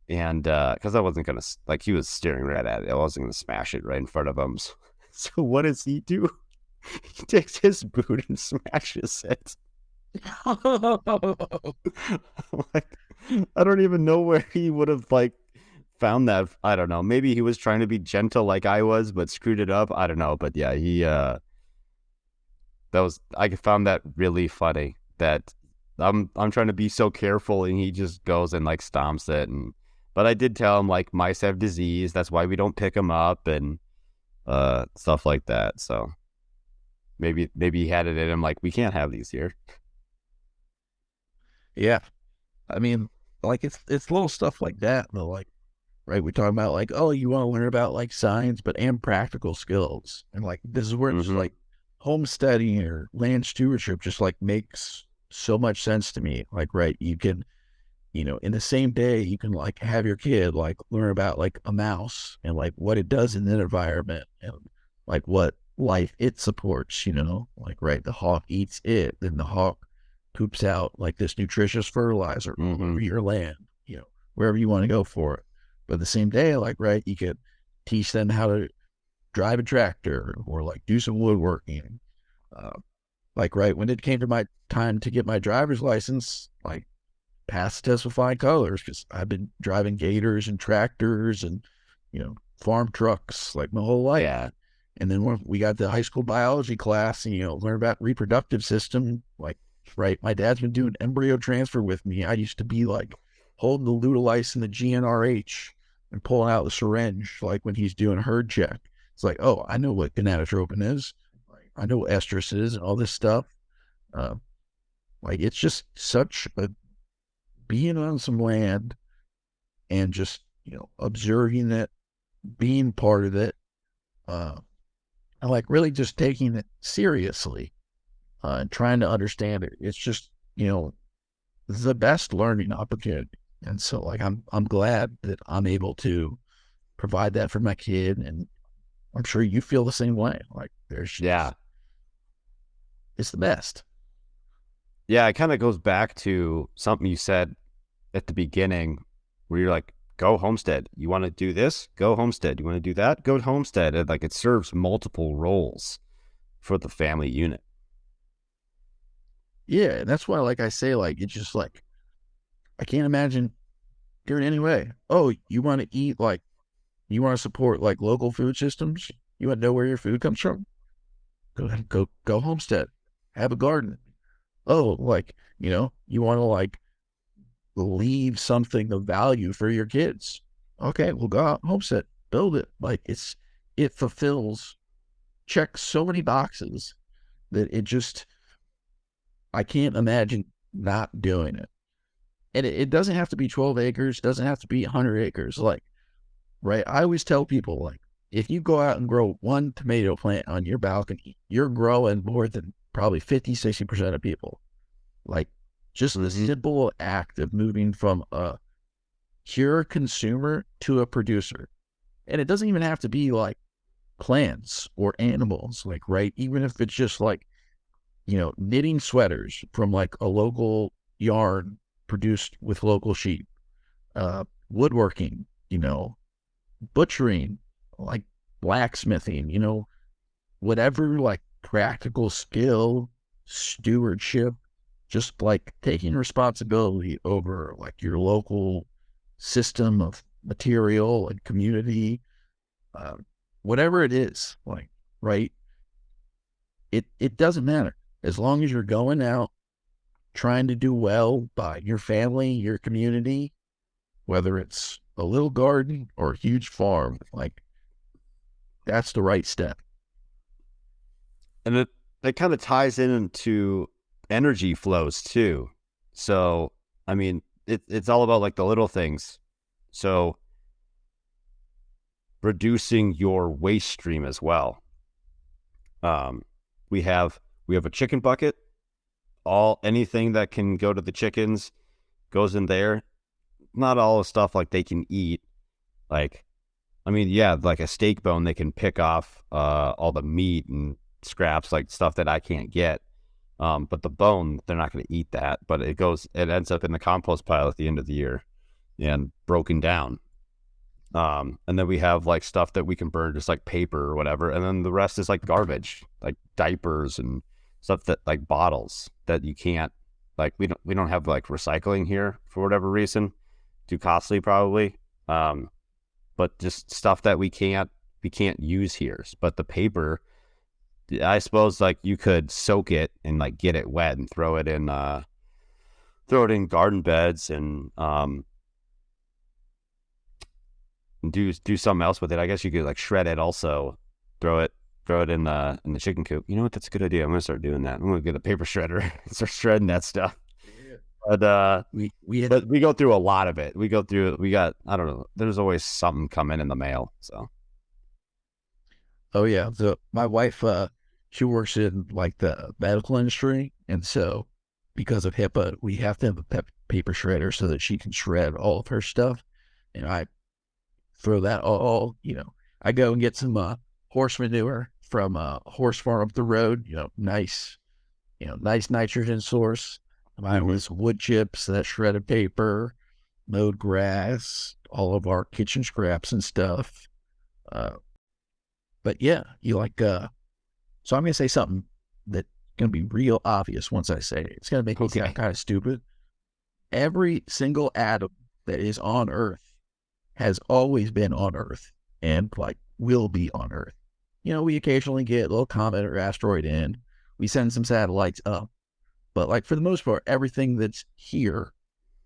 And because I wasn't gonna like he was staring right at it, I wasn't gonna smash it right in front of him. So what does he do? He takes his boot and smashes it. Like, I don't even know where he would have like found that. I don't know. Maybe he was trying to be gentle like I was, but screwed it up. I don't know. But yeah, he that was I found that really funny. That I'm trying to be so careful, and he just goes and like stomps it. And but I did tell him like mice have disease. That's why we don't pick them up and stuff like that. So maybe he had it in him like we can't have these here. Yeah. I mean, like it's little stuff like that, though, like, right, we talk about like, oh, you want to learn about like science, but and practical skills. And like this is where it's Mm-hmm. like homesteading or land stewardship just like makes so much sense to me. Like, right, you can, in the same day, you can like have your kid like learn about like a mouse and like what it does in that environment and like what life it supports, like, right, the hawk eats it, then the hawk poops out like this nutritious fertilizer all Mm-hmm. over your land, wherever you want to go for it. But the same day, like, right, you could teach them how to drive a tractor or like do some woodworking. Uh, like, right, when it came to my time to get my driver's license, like, pass the test with flying colors because I've been driving gators and tractors and, farm trucks like my whole life. Yeah. And then when we got the high school biology class and, learn about reproductive system, like, right, my dad's been doing embryo transfer with me. I used to be like holding the luteolice and the GnRH and pulling out the syringe, like when he's doing a herd check. It's like, oh, I know what gonadotropin is. I know what estrus is and all this stuff. Uh, like, it's just such a being on some land and just, observing it, being part of it, uh, and like really just taking it seriously and trying to understand it. It's just, the best learning opportunity. And so like I'm glad that I'm able to provide that for my kid, and I'm sure you feel the same way. Like there's Yeah. just it's the best. Yeah, it kind of goes back to something you said at the beginning where you're like, go homestead. You want to do this? Go homestead. You want to do that? Go homestead. And like it serves multiple roles for the family unit. Yeah, and that's why like I say, like it's just like I can't imagine doing it anyway. Oh, you want to eat like you want to support like local food systems? You want to know where your food comes from? Go ahead, go homestead. Have a garden. Oh, like, you want to like leave something of value for your kids. Okay, well, go out, homestead, build it. Like it fulfills, checks so many boxes that it just, I can't imagine not doing it. And it doesn't have to be 12 acres, doesn't have to be 100 acres. Like, right, I always tell people, like, if you go out and grow one tomato plant on your balcony, you're growing more than probably 50-60% of people. Like, just the Mm-hmm. simple act of moving from a pure consumer to a producer. And it doesn't even have to be like plants or animals, like, right? Even if it's just like, knitting sweaters from like a local yarn produced with local sheep, woodworking, butchering, like blacksmithing, whatever like practical skill, stewardship, just like taking responsibility over like your local system of material and community, uh, whatever it is, like, right, it doesn't matter as long as you're going out trying to do well by your family, your community, whether it's a little garden or a huge farm, like that's the right step. And it kind of ties into energy flows too. So, I mean, it's all about like the little things. So reducing your waste stream as well. Um, we have a chicken bucket. Anything that can go to the chickens goes in there. Not all the stuff like they can eat. Like, I mean, yeah, like a steak bone, they can pick off all the meat and scraps, like stuff that I can't get. But the bone, they're not going to eat that. But it ends up in the compost pile at the end of the year and broken down. And then we have like stuff that we can burn, just like paper or whatever. And then the rest is like garbage, like diapers and stuff that like bottles that you can't, like, we don't have like recycling here for whatever reason. Too costly probably. But just stuff that we can't use here. But the paper, I suppose like you could soak it and like get it wet and throw it in garden beds and do something else with it. I guess you could like shred it also, throw it in the chicken coop. You know what? That's a good idea. I'm gonna start doing that. I'm gonna get a paper shredder and start shredding that stuff. But we go through a lot of it. We got, I don't know, there's always something coming in the mail. So Oh yeah. So my wife, she works in like the medical industry, and so because of HIPAA, we have to have a paper shredder so that she can shred all of her stuff. And I throw that all, I go and get some horse manure from a horse farm up the road. Nice nitrogen source. Mine was wood chips, that shredded paper, mowed grass, all of our kitchen scraps and stuff. But yeah, so I'm going to say something that's going to be real obvious once I say it. It's going to make me sound kind of stupid. Every single atom that is on Earth has always been on Earth and like will be on Earth. We occasionally get a little comet or asteroid in. We send some satellites up. But like for the most part, everything that's here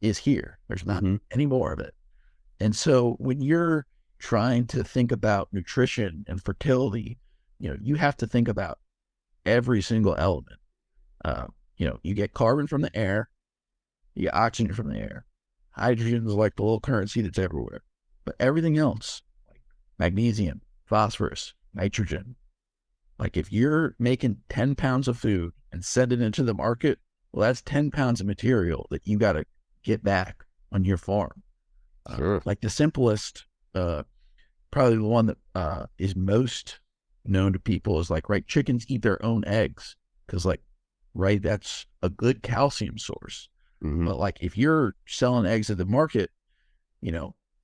is here. There's not any more of it. And so when you're trying to think about nutrition and fertility, you have to think about every single element. You get carbon from the air, you get oxygen from the air. Hydrogen is like the little currency that's everywhere. But everything else, like magnesium, phosphorus, nitrogen, like if you're making 10 pounds of food and send it into the market, well, that's 10 pounds of material that you got to get back on your farm. Sure. Like the simplest, probably the one that is most known to people is like, right, chickens eat their own eggs because like, right, that's a good calcium source. But like if you're selling eggs at the market,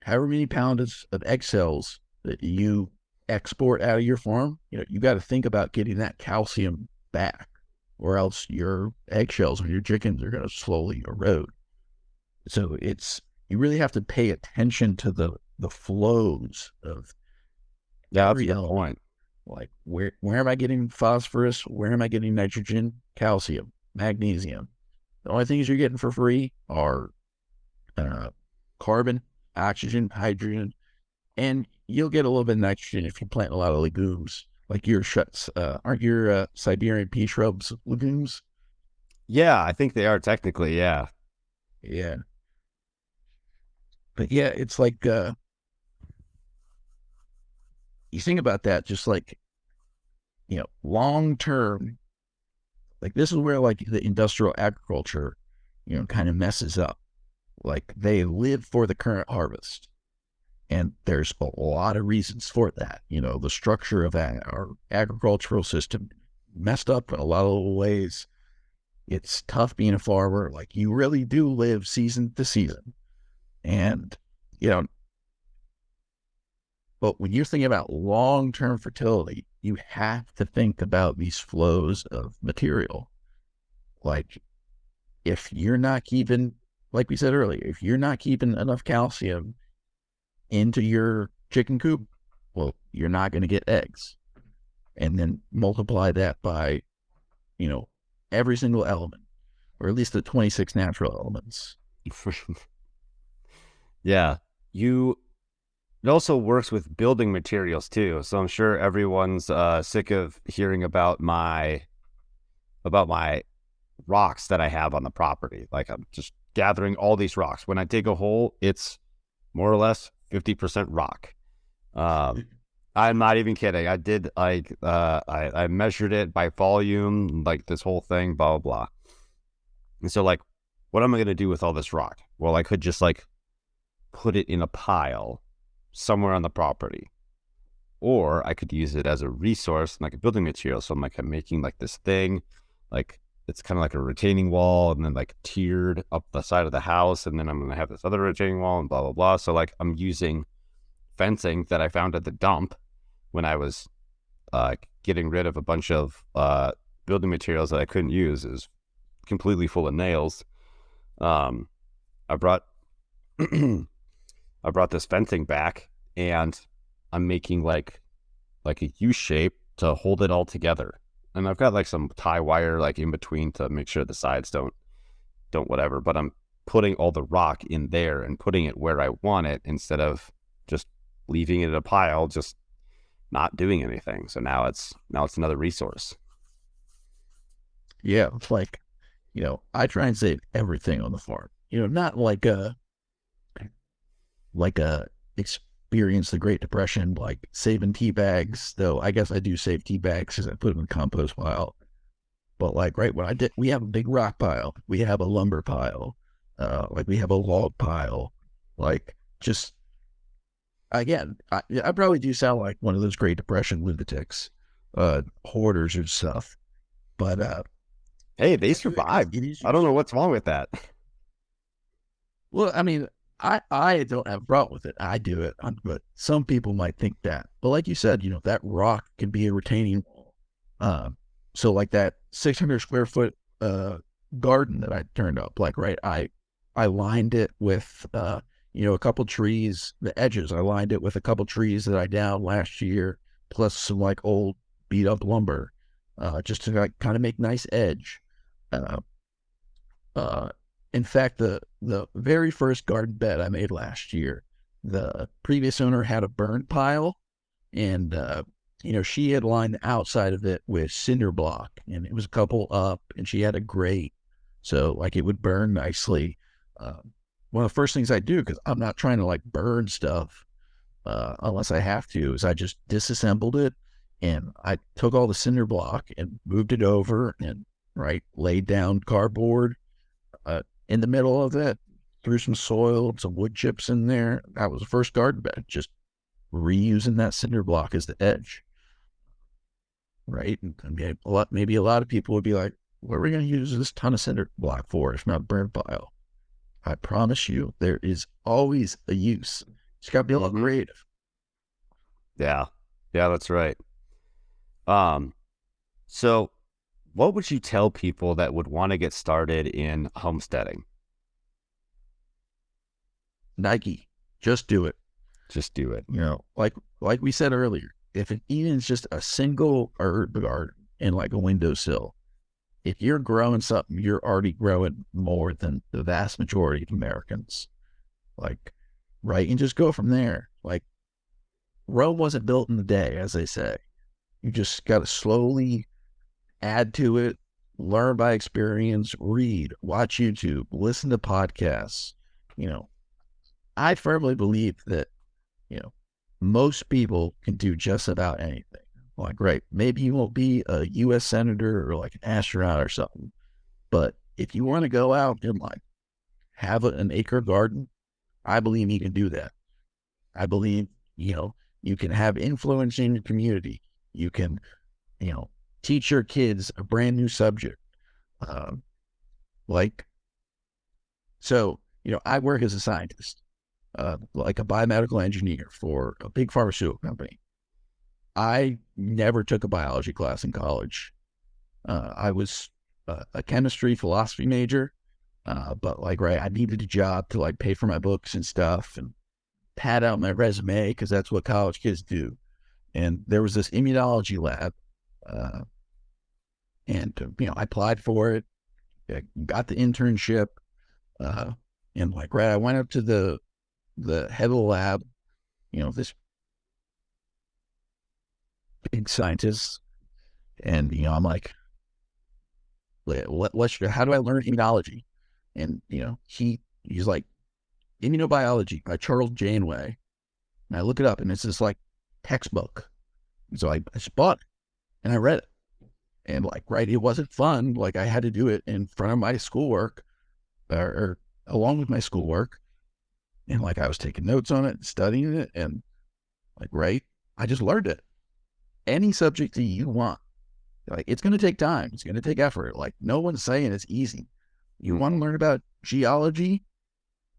however many pounds of egg cells that you export out of your farm, you got to think about getting that calcium back, or else your eggshells on your chickens are going to slowly erode. So you really have to pay attention to the flows of every element. Like where am I getting phosphorus? Where am I getting nitrogen, calcium, magnesium? The only things you're getting for free are carbon, oxygen, hydrogen, and you'll get a little bit of nitrogen if you plant a lot of legumes. Like aren't your Siberian pea shrubs legumes? Yeah, I think they are technically, yeah. Yeah. But yeah, it's like, you think about that, just like, long term, like this is where like the industrial agriculture, kind of messes up. Like they live for the current harvest. And there's a lot of reasons for that. The structure of our agricultural system messed up in a lot of ways. It's tough being a farmer. Like you really do live season to season. And, but when you're thinking about long-term fertility, you have to think about these flows of material. Like if you're not keeping, like we said earlier, if you're not keeping enough calcium into your chicken coop, well, you're not going to get eggs. And then multiply that by, every single element, or at least the 26 natural elements. Yeah. You It also works with building materials too. So I'm sure everyone's sick of hearing about my rocks that I have on the property. Like I'm just gathering all these rocks. When I dig a hole, it's more or less 50% rock. Um, I'm not even kidding. I did like I measured it by volume, like this whole thing, blah blah blah. And so like, what am I gonna do with all this rock? Well, I could just like put it in a pile somewhere on the property, or I could use it as a resource, like a building material. So I'm making like this thing, like it's kind of like a retaining wall, and then like tiered up the side of the house, and then I'm gonna have this other retaining wall, and blah blah blah. So like I'm using fencing that I found at the dump when I was getting rid of a bunch of building materials that I couldn't use. Is completely full of nails. Um, I brought I brought this fencing back, and I'm making like a U shape to hold it all together. And I've got like some tie wire like in between to make sure the sides don't whatever. But I'm putting all the rock in there and putting it where I want it instead of just leaving it in a pile, just not doing anything. So now it's another resource. Yeah, it's like, I try and save everything on the farm. Not like a experience the Great Depression, like saving tea bags. Though I guess I do save tea bags because I put them in the compost pile. But like, right when we have a big rock pile, we have a lumber pile, like we have a log pile, like just again, I probably do sound like one of those Great Depression lunatics, hoarders and stuff. But Hey, they I do it because survived. it is I don't know useful. what's wrong with that. Well, I mean, I don't have a problem with it. I do it, but some people might think that. But like you said, that rock can be a retaining wall. Um, so like that 600 square foot garden that I turned up, like right, I lined it with a couple trees, the edges. I lined it with a couple trees that I downed last year, plus some like old beat up lumber, just to like kind of make nice edge. Uh, uh, in fact, the very first garden bed I made last year, the previous owner had a burn pile, and she had lined the outside of it with cinder block, and it was a couple up, and she had a grate, so like it would burn nicely. One of the first things I do, because I'm not trying to like burn stuff unless I have to, is I just disassembled it, and I took all the cinder block and moved it over, and right laid down cardboard in the middle of it, threw some soil, some wood chips in there. That was the first garden bed, just reusing that cinder block as the edge, right? And maybe a lot of people would be like, what are we going to use this ton of cinder block for if not burn pile? I promise you, there is always a use. It's got to be a little creative. Yeah. Yeah, that's right. Um, so what would you tell people that would want to get started in homesteading? Nike, just do it. Just do it. Like we said earlier, if it even is just a single herb garden in like a windowsill, if you're growing something, you're already growing more than the vast majority of Americans. Like, right? And just go from there. Like, Rome wasn't built in a day, as they say. You just got to slowly add to it, learn by experience, read, watch YouTube, listen to podcasts. You know, I firmly believe that, you know, most people can do just about anything. Like, right, maybe you won't be a U.S. senator or like an astronaut or something, but if you want to go out and like have an acre garden, I believe you can do that. I believe, you can have influence in your community. You can, you know, teach your kids a brand new subject. Um, like, so, I work as a scientist, like a biomedical engineer for a big pharmaceutical company. I never took a biology class in college. I was a chemistry philosophy major, but like, right, I needed a job to like pay for my books and stuff and pad out my resume because that's what college kids do. And there was this immunology lab, uh, and I applied for it, got the internship, uh, and like, right, I went up to the the head of the lab, this big scientist, and I'm like, how do I learn immunology? And he's like, Immunobiology by Charles Janeway. And I look it up, and it's this like textbook. So I just bought it, and I read it. And like, right, it wasn't fun. Like, I had to do it in front of my schoolwork, or along with my schoolwork. And like, I was taking notes on it, studying it, and like, right, I just learned it. Any subject that you want, like, it's going to take time. It's going to take effort. Like, no one's saying it's easy. You want to learn about geology?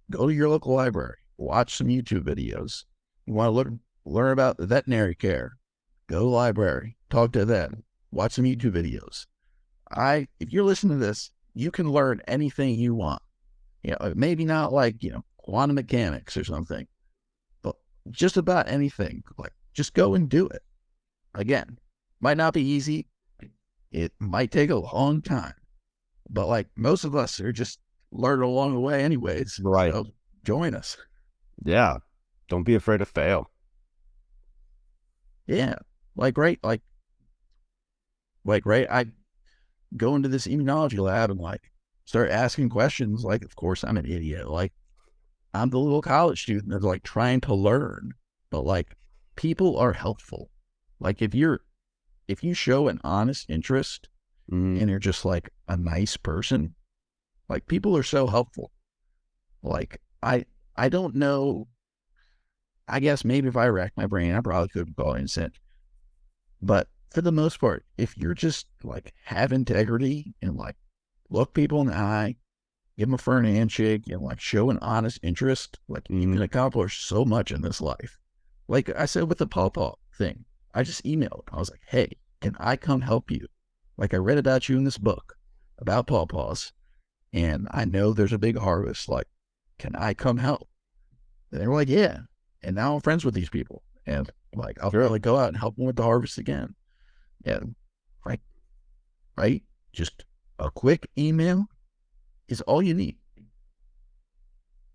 Go to your local library. Watch some YouTube videos. You want to learn about veterinary care? Go to the library. Talk to them. Watch some YouTube videos. If you're listening to this, you can learn anything you want. Maybe not like, quantum mechanics or something, but just about anything. Like, just go and do it. Again, might not be easy. It might take a long time, but like, most of us are just learning along the way anyways. Right. So join us. Yeah. Don't be afraid to fail. Yeah. Like, right. I go into this immunology lab and like start asking questions. Like, of course I'm an idiot. Like, I'm the little college student that's like trying to learn, but like, people are helpful. Like, if you show an honest interest and you're just like a nice person, like, people are so helpful. Like, I don't know. I guess maybe if I racked my brain, I probably could call in sick. But for the most part, if you're just like have integrity and like look people in the eye, give them a firm handshake, and like show an honest interest, like you can accomplish so much in this life. Like I said with the pawpaw thing, I just emailed. I was like, hey, can I come help you? Like, I read about you in this book about pawpaws, and I know there's a big harvest. Like, can I come help? And they were like, yeah. And now I'm friends with these people, and like, I'll really go out and help them with the harvest again. And right, just a quick email is all you need.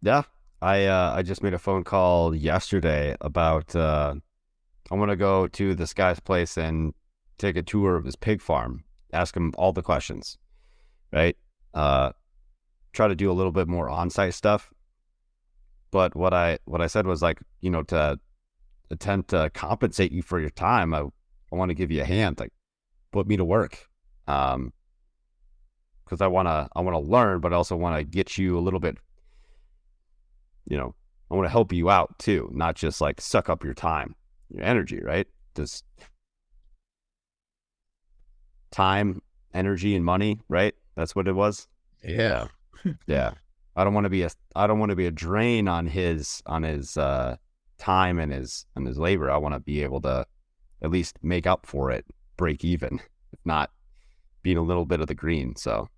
Yeah. I just made a phone call yesterday about I want to go to this guy's place and take a tour of his pig farm, ask him all the questions, right? Try to do a little bit more on-site stuff. But what I said was like, to attempt to compensate you for your time, I want to give you a hand, like put me to work. Because I want to learn, but I also want to get you a little bit, I want to help you out too, not just like suck up your time, your energy, right? Just time, energy, and money, right? That's what it was. Yeah. Yeah. I don't want to be a drain on his time and his labor. I want to be able to at least make up for it, break even, if not being a little bit of the green. So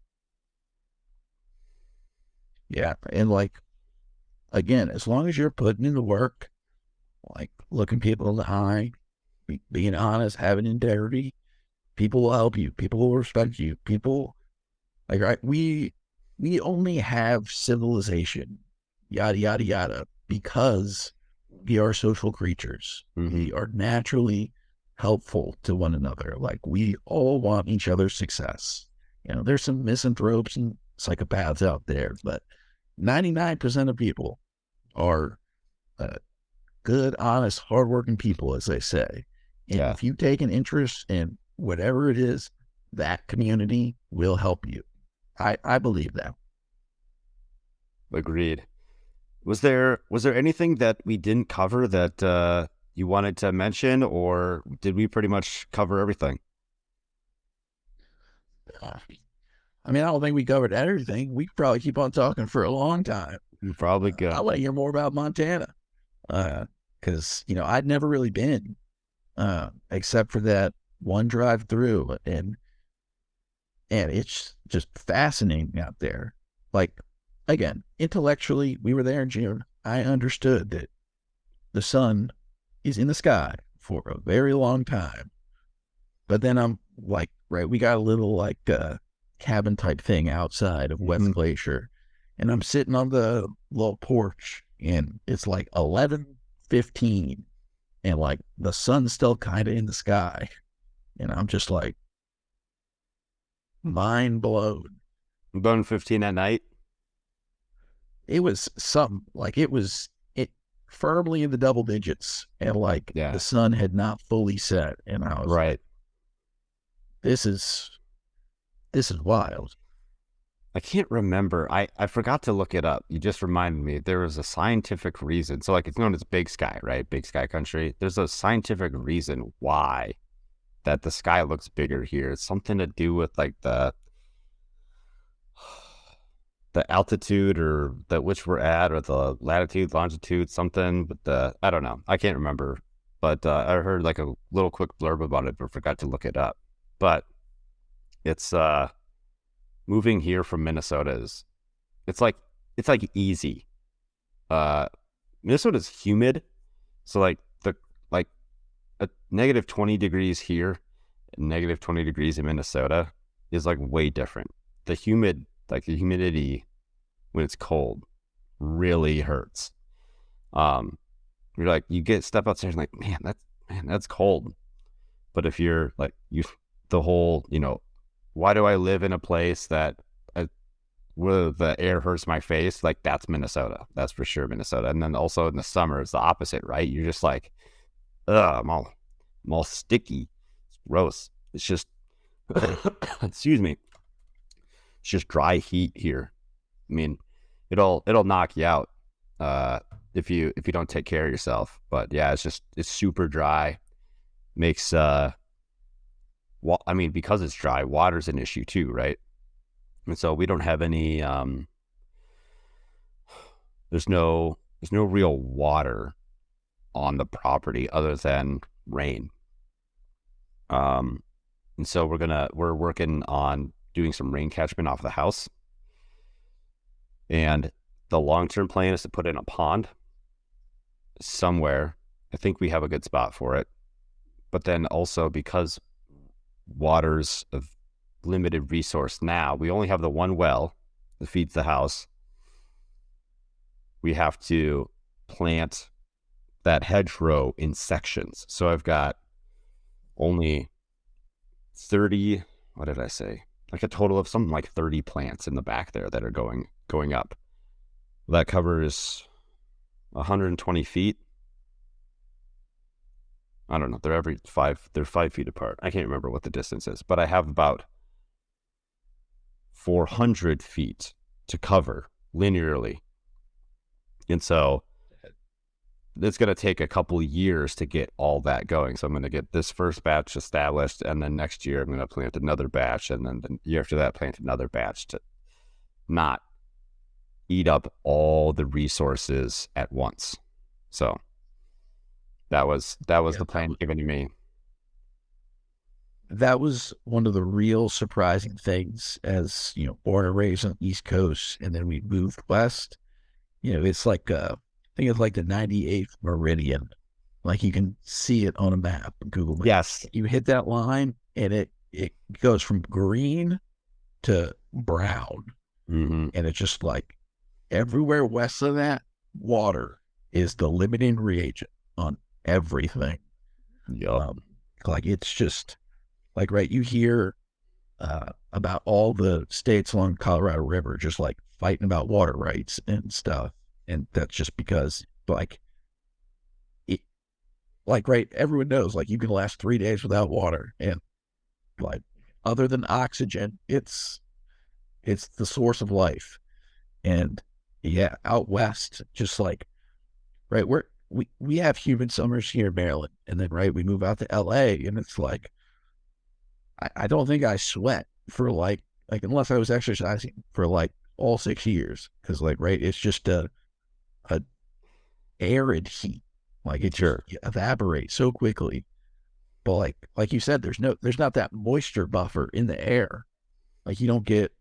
yeah. And like, again, as long as you're putting in the work, like looking people in the eye, being honest, having integrity, people will help you. People will respect you. People, like, right, we only have civilization, yada, yada, yada, because we are social creatures. We are naturally helpful to one another. Like, we all want each other's success. There's some misanthropes and psychopaths out there, but 99% of people are good, honest, hardworking people, as they say. And if you take an interest in whatever it is, that community will help you. I believe that. Agreed. Was there anything that we didn't cover that you wanted to mention, or did we pretty much cover everything? I don't think we covered everything. We could probably keep on talking for a long time. You probably could. I want to hear more about Montana. Because, I'd never really been, except for that one drive through, and it's just fascinating out there. Like, again, intellectually, we were there in June. I understood that the sun is in the sky for a very long time. But then I'm like, right, we got a little like cabin type thing outside of West Glacier, and I'm sitting on the little porch and it's like 11:15, and like the sun's still kind of in the sky, and I'm just like mind blown. Bone 15 at night. It was something like it firmly in the double digits, and like the Yeah. sun had not fully set, and I was Right. like, this is wild. I can't remember. I forgot to look it up. You just reminded me. There was a scientific reason. So like it's known as big sky, right? Big sky country. There's a scientific reason why that the sky looks bigger here. It's something to do with like the altitude or that which we're at, or the latitude, longitude, something. But I don't know. I can't remember. But I heard like a little quick blurb about it, but forgot to look it up. But it's moving here from Minnesota is it's like easy. Minnesota's humid, so like a negative 20 degrees here, and negative 20 degrees in Minnesota is like way different. The humidity when it's cold really hurts. You're like you step outside and like that's cold. But if you're like the whole why do I live in a place that where the air hurts my face? Like that's Minnesota. That's for sure Minnesota. And then also in the summer, it's the opposite, right? You're just like, ugh, I'm all sticky. It's gross. It's just, excuse me. It's just dry heat here. I mean, it'll knock you out if you don't take care of yourself. But yeah, it's super dry. Makes because it's dry, water's an issue too, right? And so we don't have any there's no real water on the property other than rain. And so we're working on doing some rain catchment off the house. And the long-term plan is to put in a pond somewhere. I think we have a good spot for it. But then also because water's of limited resource now, we only have the one well that feeds the house. We have to plant that hedgerow in sections. So I've got only 30, what did I say? Like a total of something like 30 plants in the back there that are going up. That covers 120 feet. I don't know. They're 5 feet apart. I can't remember what the distance is, but I have about 400 feet to cover linearly. And so it's going to take a couple years to get all that going. So I'm going to get this first batch established, and then next year I'm going to plant another batch, and then the year after that plant another batch to not eat up all the resources at once. So that was the plan given to me. That was one of the real surprising things, as born and raised on the East Coast, and then we moved west. It's like I think it's like the 98th meridian. Like you can see it on a map, Google Maps. Yes. You hit that line, and it goes from green to brown, Mm-hmm. and it's just like everywhere west of that, water is the limiting reagent on everything. Yep. Like it's just like, right, you hear about all the states along Colorado River just like fighting about water rights and stuff, and that's just because right, everyone knows like you can last 3 days without water, and like other than oxygen, it's the source of life. And yeah, out west, just like right, we have humid summers here in Maryland, and then right we move out to LA, and it's like I don't think I sweat for like unless I was exercising for like all 6 years, because like right it's just a arid heat, like it just evaporates so quickly. But like you said, there's not that moisture buffer in the air. Like you don't get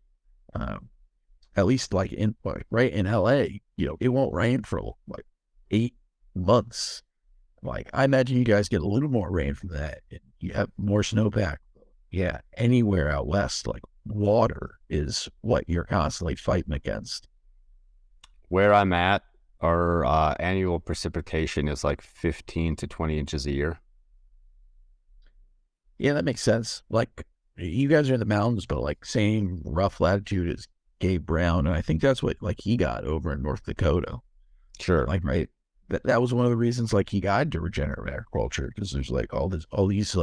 at least like in LA, it won't rain for like 8 months. Like I imagine you guys get a little more rain from that, and you have more snowpack. Yeah, anywhere out west, like water is what you're constantly fighting against. Where I'm at, Our annual precipitation is like 15 to 20 inches a year. Yeah, that makes sense. Like, you guys are in the mountains, but like same rough latitude as Gabe Brown, and I think that's what like he got over in North Dakota. Sure. Like, right, that was one of the reasons like he got into regenerative agriculture, because there's like all these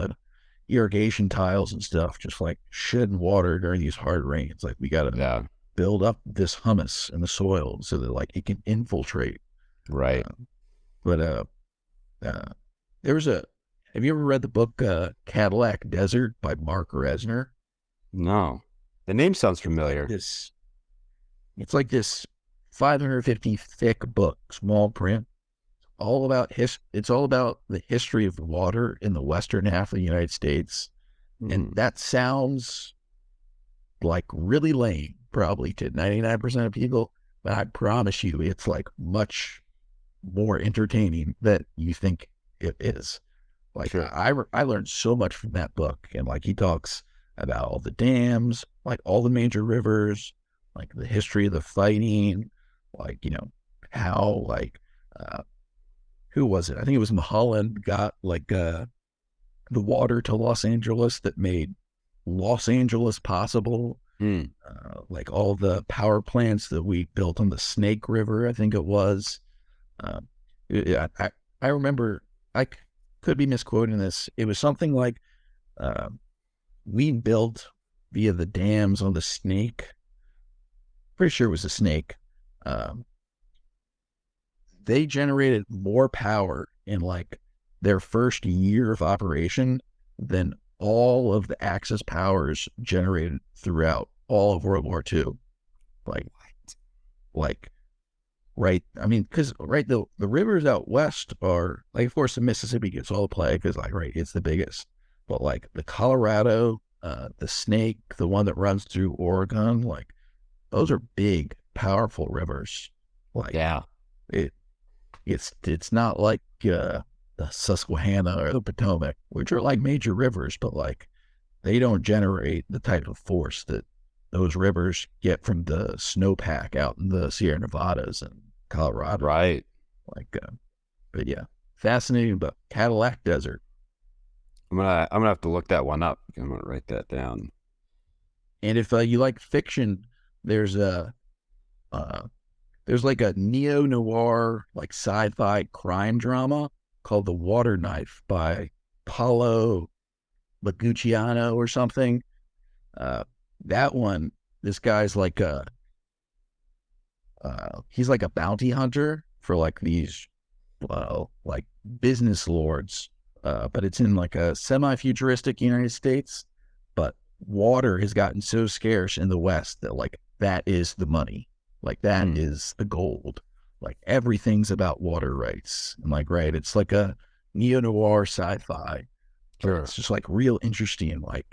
irrigation tiles and stuff just like shedding water during these hard rains. Like, we got to Yeah. build up this humus in the soil so that like it can infiltrate. Right. But uh, there was a. Have you ever read the book Cadillac Desert by Mark Resner? No. The name sounds It's like familiar. this. It's like this 550 thick book, small print, all about It's all about the history of water in the western half of the United States, and Hmm. that sounds like really lame, probably to 99% of people. But I promise you, it's like much more entertaining than you think it is. Like, Sure. I learned so much from that book, and like he talks about all the dams, like all the major rivers, like the history of the fighting, like how like uh, who was it? I think it was Mulholland got like the water to Los Angeles that made Los Angeles possible. Hmm. Like all the power plants that we built on the Snake River, I think it was. Uh, yeah, I remember, could be misquoting this. It was something like uh, we built via the dams on the Snake. Pretty sure it was a Snake. Um, they generated more power in like their first year of operation than all of the Axis powers generated throughout all of World War II. Like, like right. I mean, because right, the rivers out west are like, of course, the Mississippi gets all the play because like, right, it's the biggest. But like the Colorado, the Snake, the one that runs through Oregon, like those are big, powerful rivers. Like Yeah. it, it's not like the Susquehanna or the Potomac, which are like major rivers, but like they don't generate the type of force that those rivers get from the snowpack out in the Sierra Nevadas and Colorado. Right. Like, but yeah, fascinating. But Cadillac Desert, I'm gonna have to look that one up. I'm gonna write that down. and if you like fiction, there's a uh, there's like a neo noir like sci-fi crime drama called The Water Knife by Paulo Lagucciano or something. Uh, that one, this guy's like he's like a bounty hunter for like these like business lords, but it's in like a semi-futuristic United States. But water has gotten so scarce in the West that like that is the money, like that Hmm. is the gold. Like everything's about water rights, and like right, it's like a neo noir sci-fi, but Sure. it's just like real interesting. Like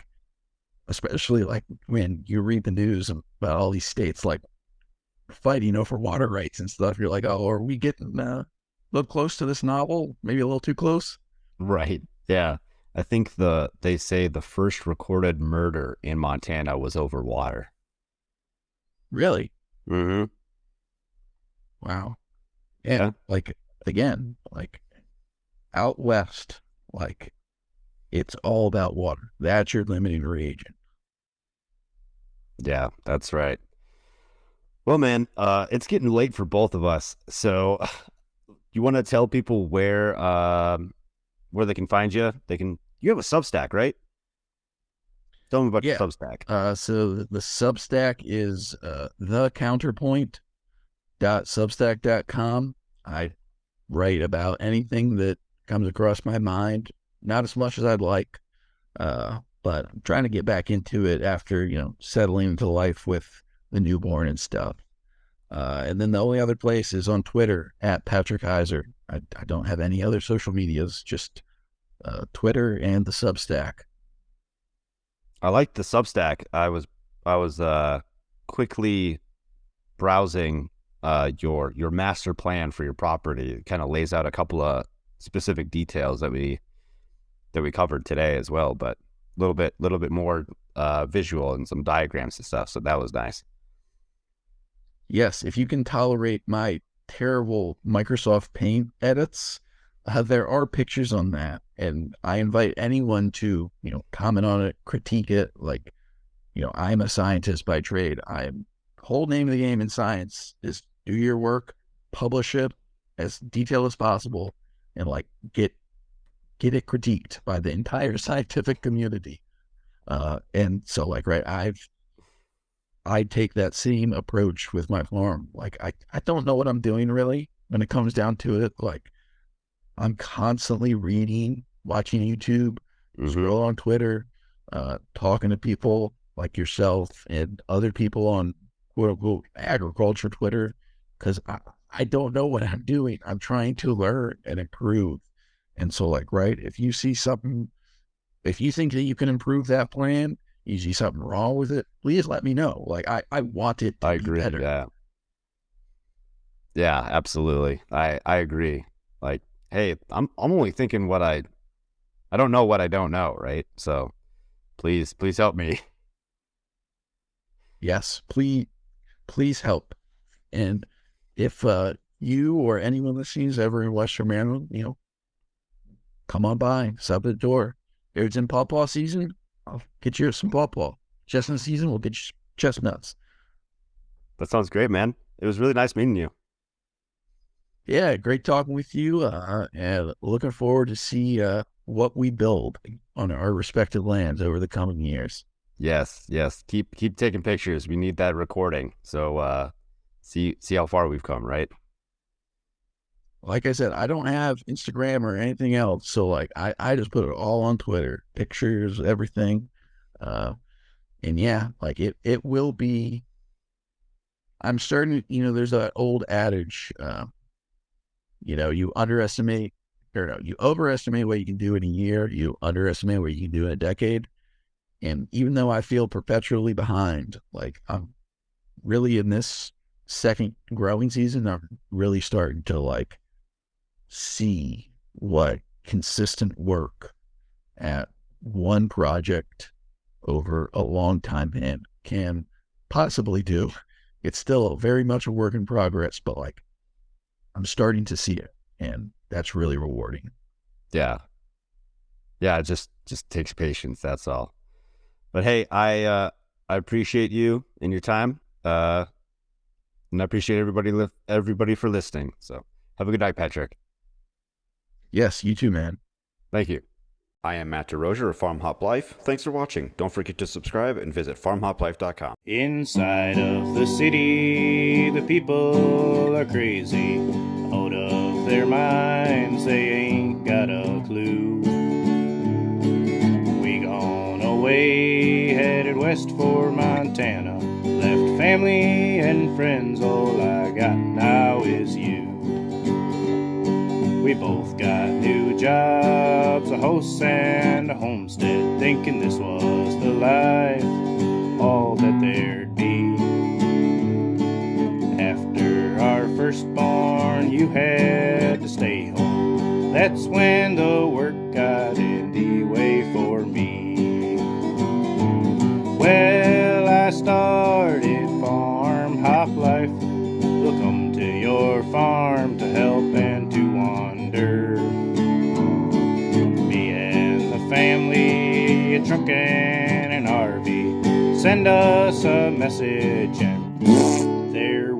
especially like when you read the news about all these states like fighting over water rights and stuff. You're like, oh, are we getting a little close to this novel? Maybe a little too close. Right. Yeah. I think they say the first recorded murder in Montana was over water. Really? Mm-hmm. Wow. Yeah. Yeah. Like again, like out west, like it's all about water. That's your limiting reagent. Yeah, that's right. Well, man, it's getting late for both of us. So you want to tell people where they can find you? You have a Substack, right? Tell them about your Yeah. Substack. So the Substack is thecounterpoint.substack.com. I write about anything that comes across my mind. Not as much as I'd like, but I'm trying to get back into it after settling into life with the newborn and stuff. And then the only other place is on Twitter at Patrick Heizer. I don't have any other social medias, just Twitter and the Substack. I like the Substack. I was quickly browsing your master plan for your property. It kind of lays out a couple of specific details that we covered today as well, but a little bit more visual and some diagrams and stuff. So that was nice. Yes, if you can tolerate my terrible Microsoft Paint edits, there are pictures on that. And I invite anyone to, comment on it, critique it. Like, I'm a scientist by trade. Whole name of the game in science is do your work, publish it as detailed as possible, and like get it critiqued by the entire scientific community. And so like, right, I take that same approach with my farm. Like I don't know what I'm doing really when it comes down to it. Like I'm constantly reading, watching YouTube, scroll on Twitter, talking to people like yourself and other people on quote unquote agriculture Twitter, because I don't know what I'm doing. I'm trying to learn and improve. And so like, right, if you see something, if you think that you can improve that plan, you see something wrong with it, please let me know. Like I want it to I be agree. better. Yeah, absolutely. I agree. Like, hey, I'm only thinking what I don't know what I don't know, right? So please help me. Yes, please help. And if you or anyone listening is ever in Western Maryland, come on by, stop at the door. If it's in pawpaw season, I'll get you some pawpaw. Chestnut season, we'll get you chestnuts. That sounds great, man. It was really nice meeting you. Yeah, great talking with you. And looking forward to see what we build on our respective lands over the coming years. Yes. Keep taking pictures. We need that recording. So see how far we've come, right? Like I said, I don't have Instagram or anything else. So like I just put it all on Twitter, pictures, everything. And yeah, like it will be, I'm starting to, there's that old adage, you underestimate, or no, you overestimate what you can do in a year, you underestimate what you can do in a decade. And even though I feel perpetually behind, like I'm really in this second growing season, I'm really starting to like see what consistent work at one project over a long time and can possibly do. It's still very much a work in progress, but like I'm starting to see it, and that's really rewarding. Yeah. It just takes patience. That's all. But hey, I appreciate you and your time, and I appreciate everybody for listening. So have a good night, Patrick. Yes, you too, man. Thank you. I am Matt DeRozier of FarmHopLife. Thanks for watching. Don't forget to subscribe and visit farmhoplife.com. Inside of the city, the people are crazy, out of their minds, they ain't got a clue. We gone away, headed west for Montana, left family and friends, all I got now is you. We both got new jobs, a house and a homestead, thinking this was the life, all that there'd be. After our firstborn, you had to stay home. That's when the work got in the way for me. Well, I started FarmHopLife. We'll come to your farm to help and to wander. Me and the family, a truck and an RV. Send us a message and there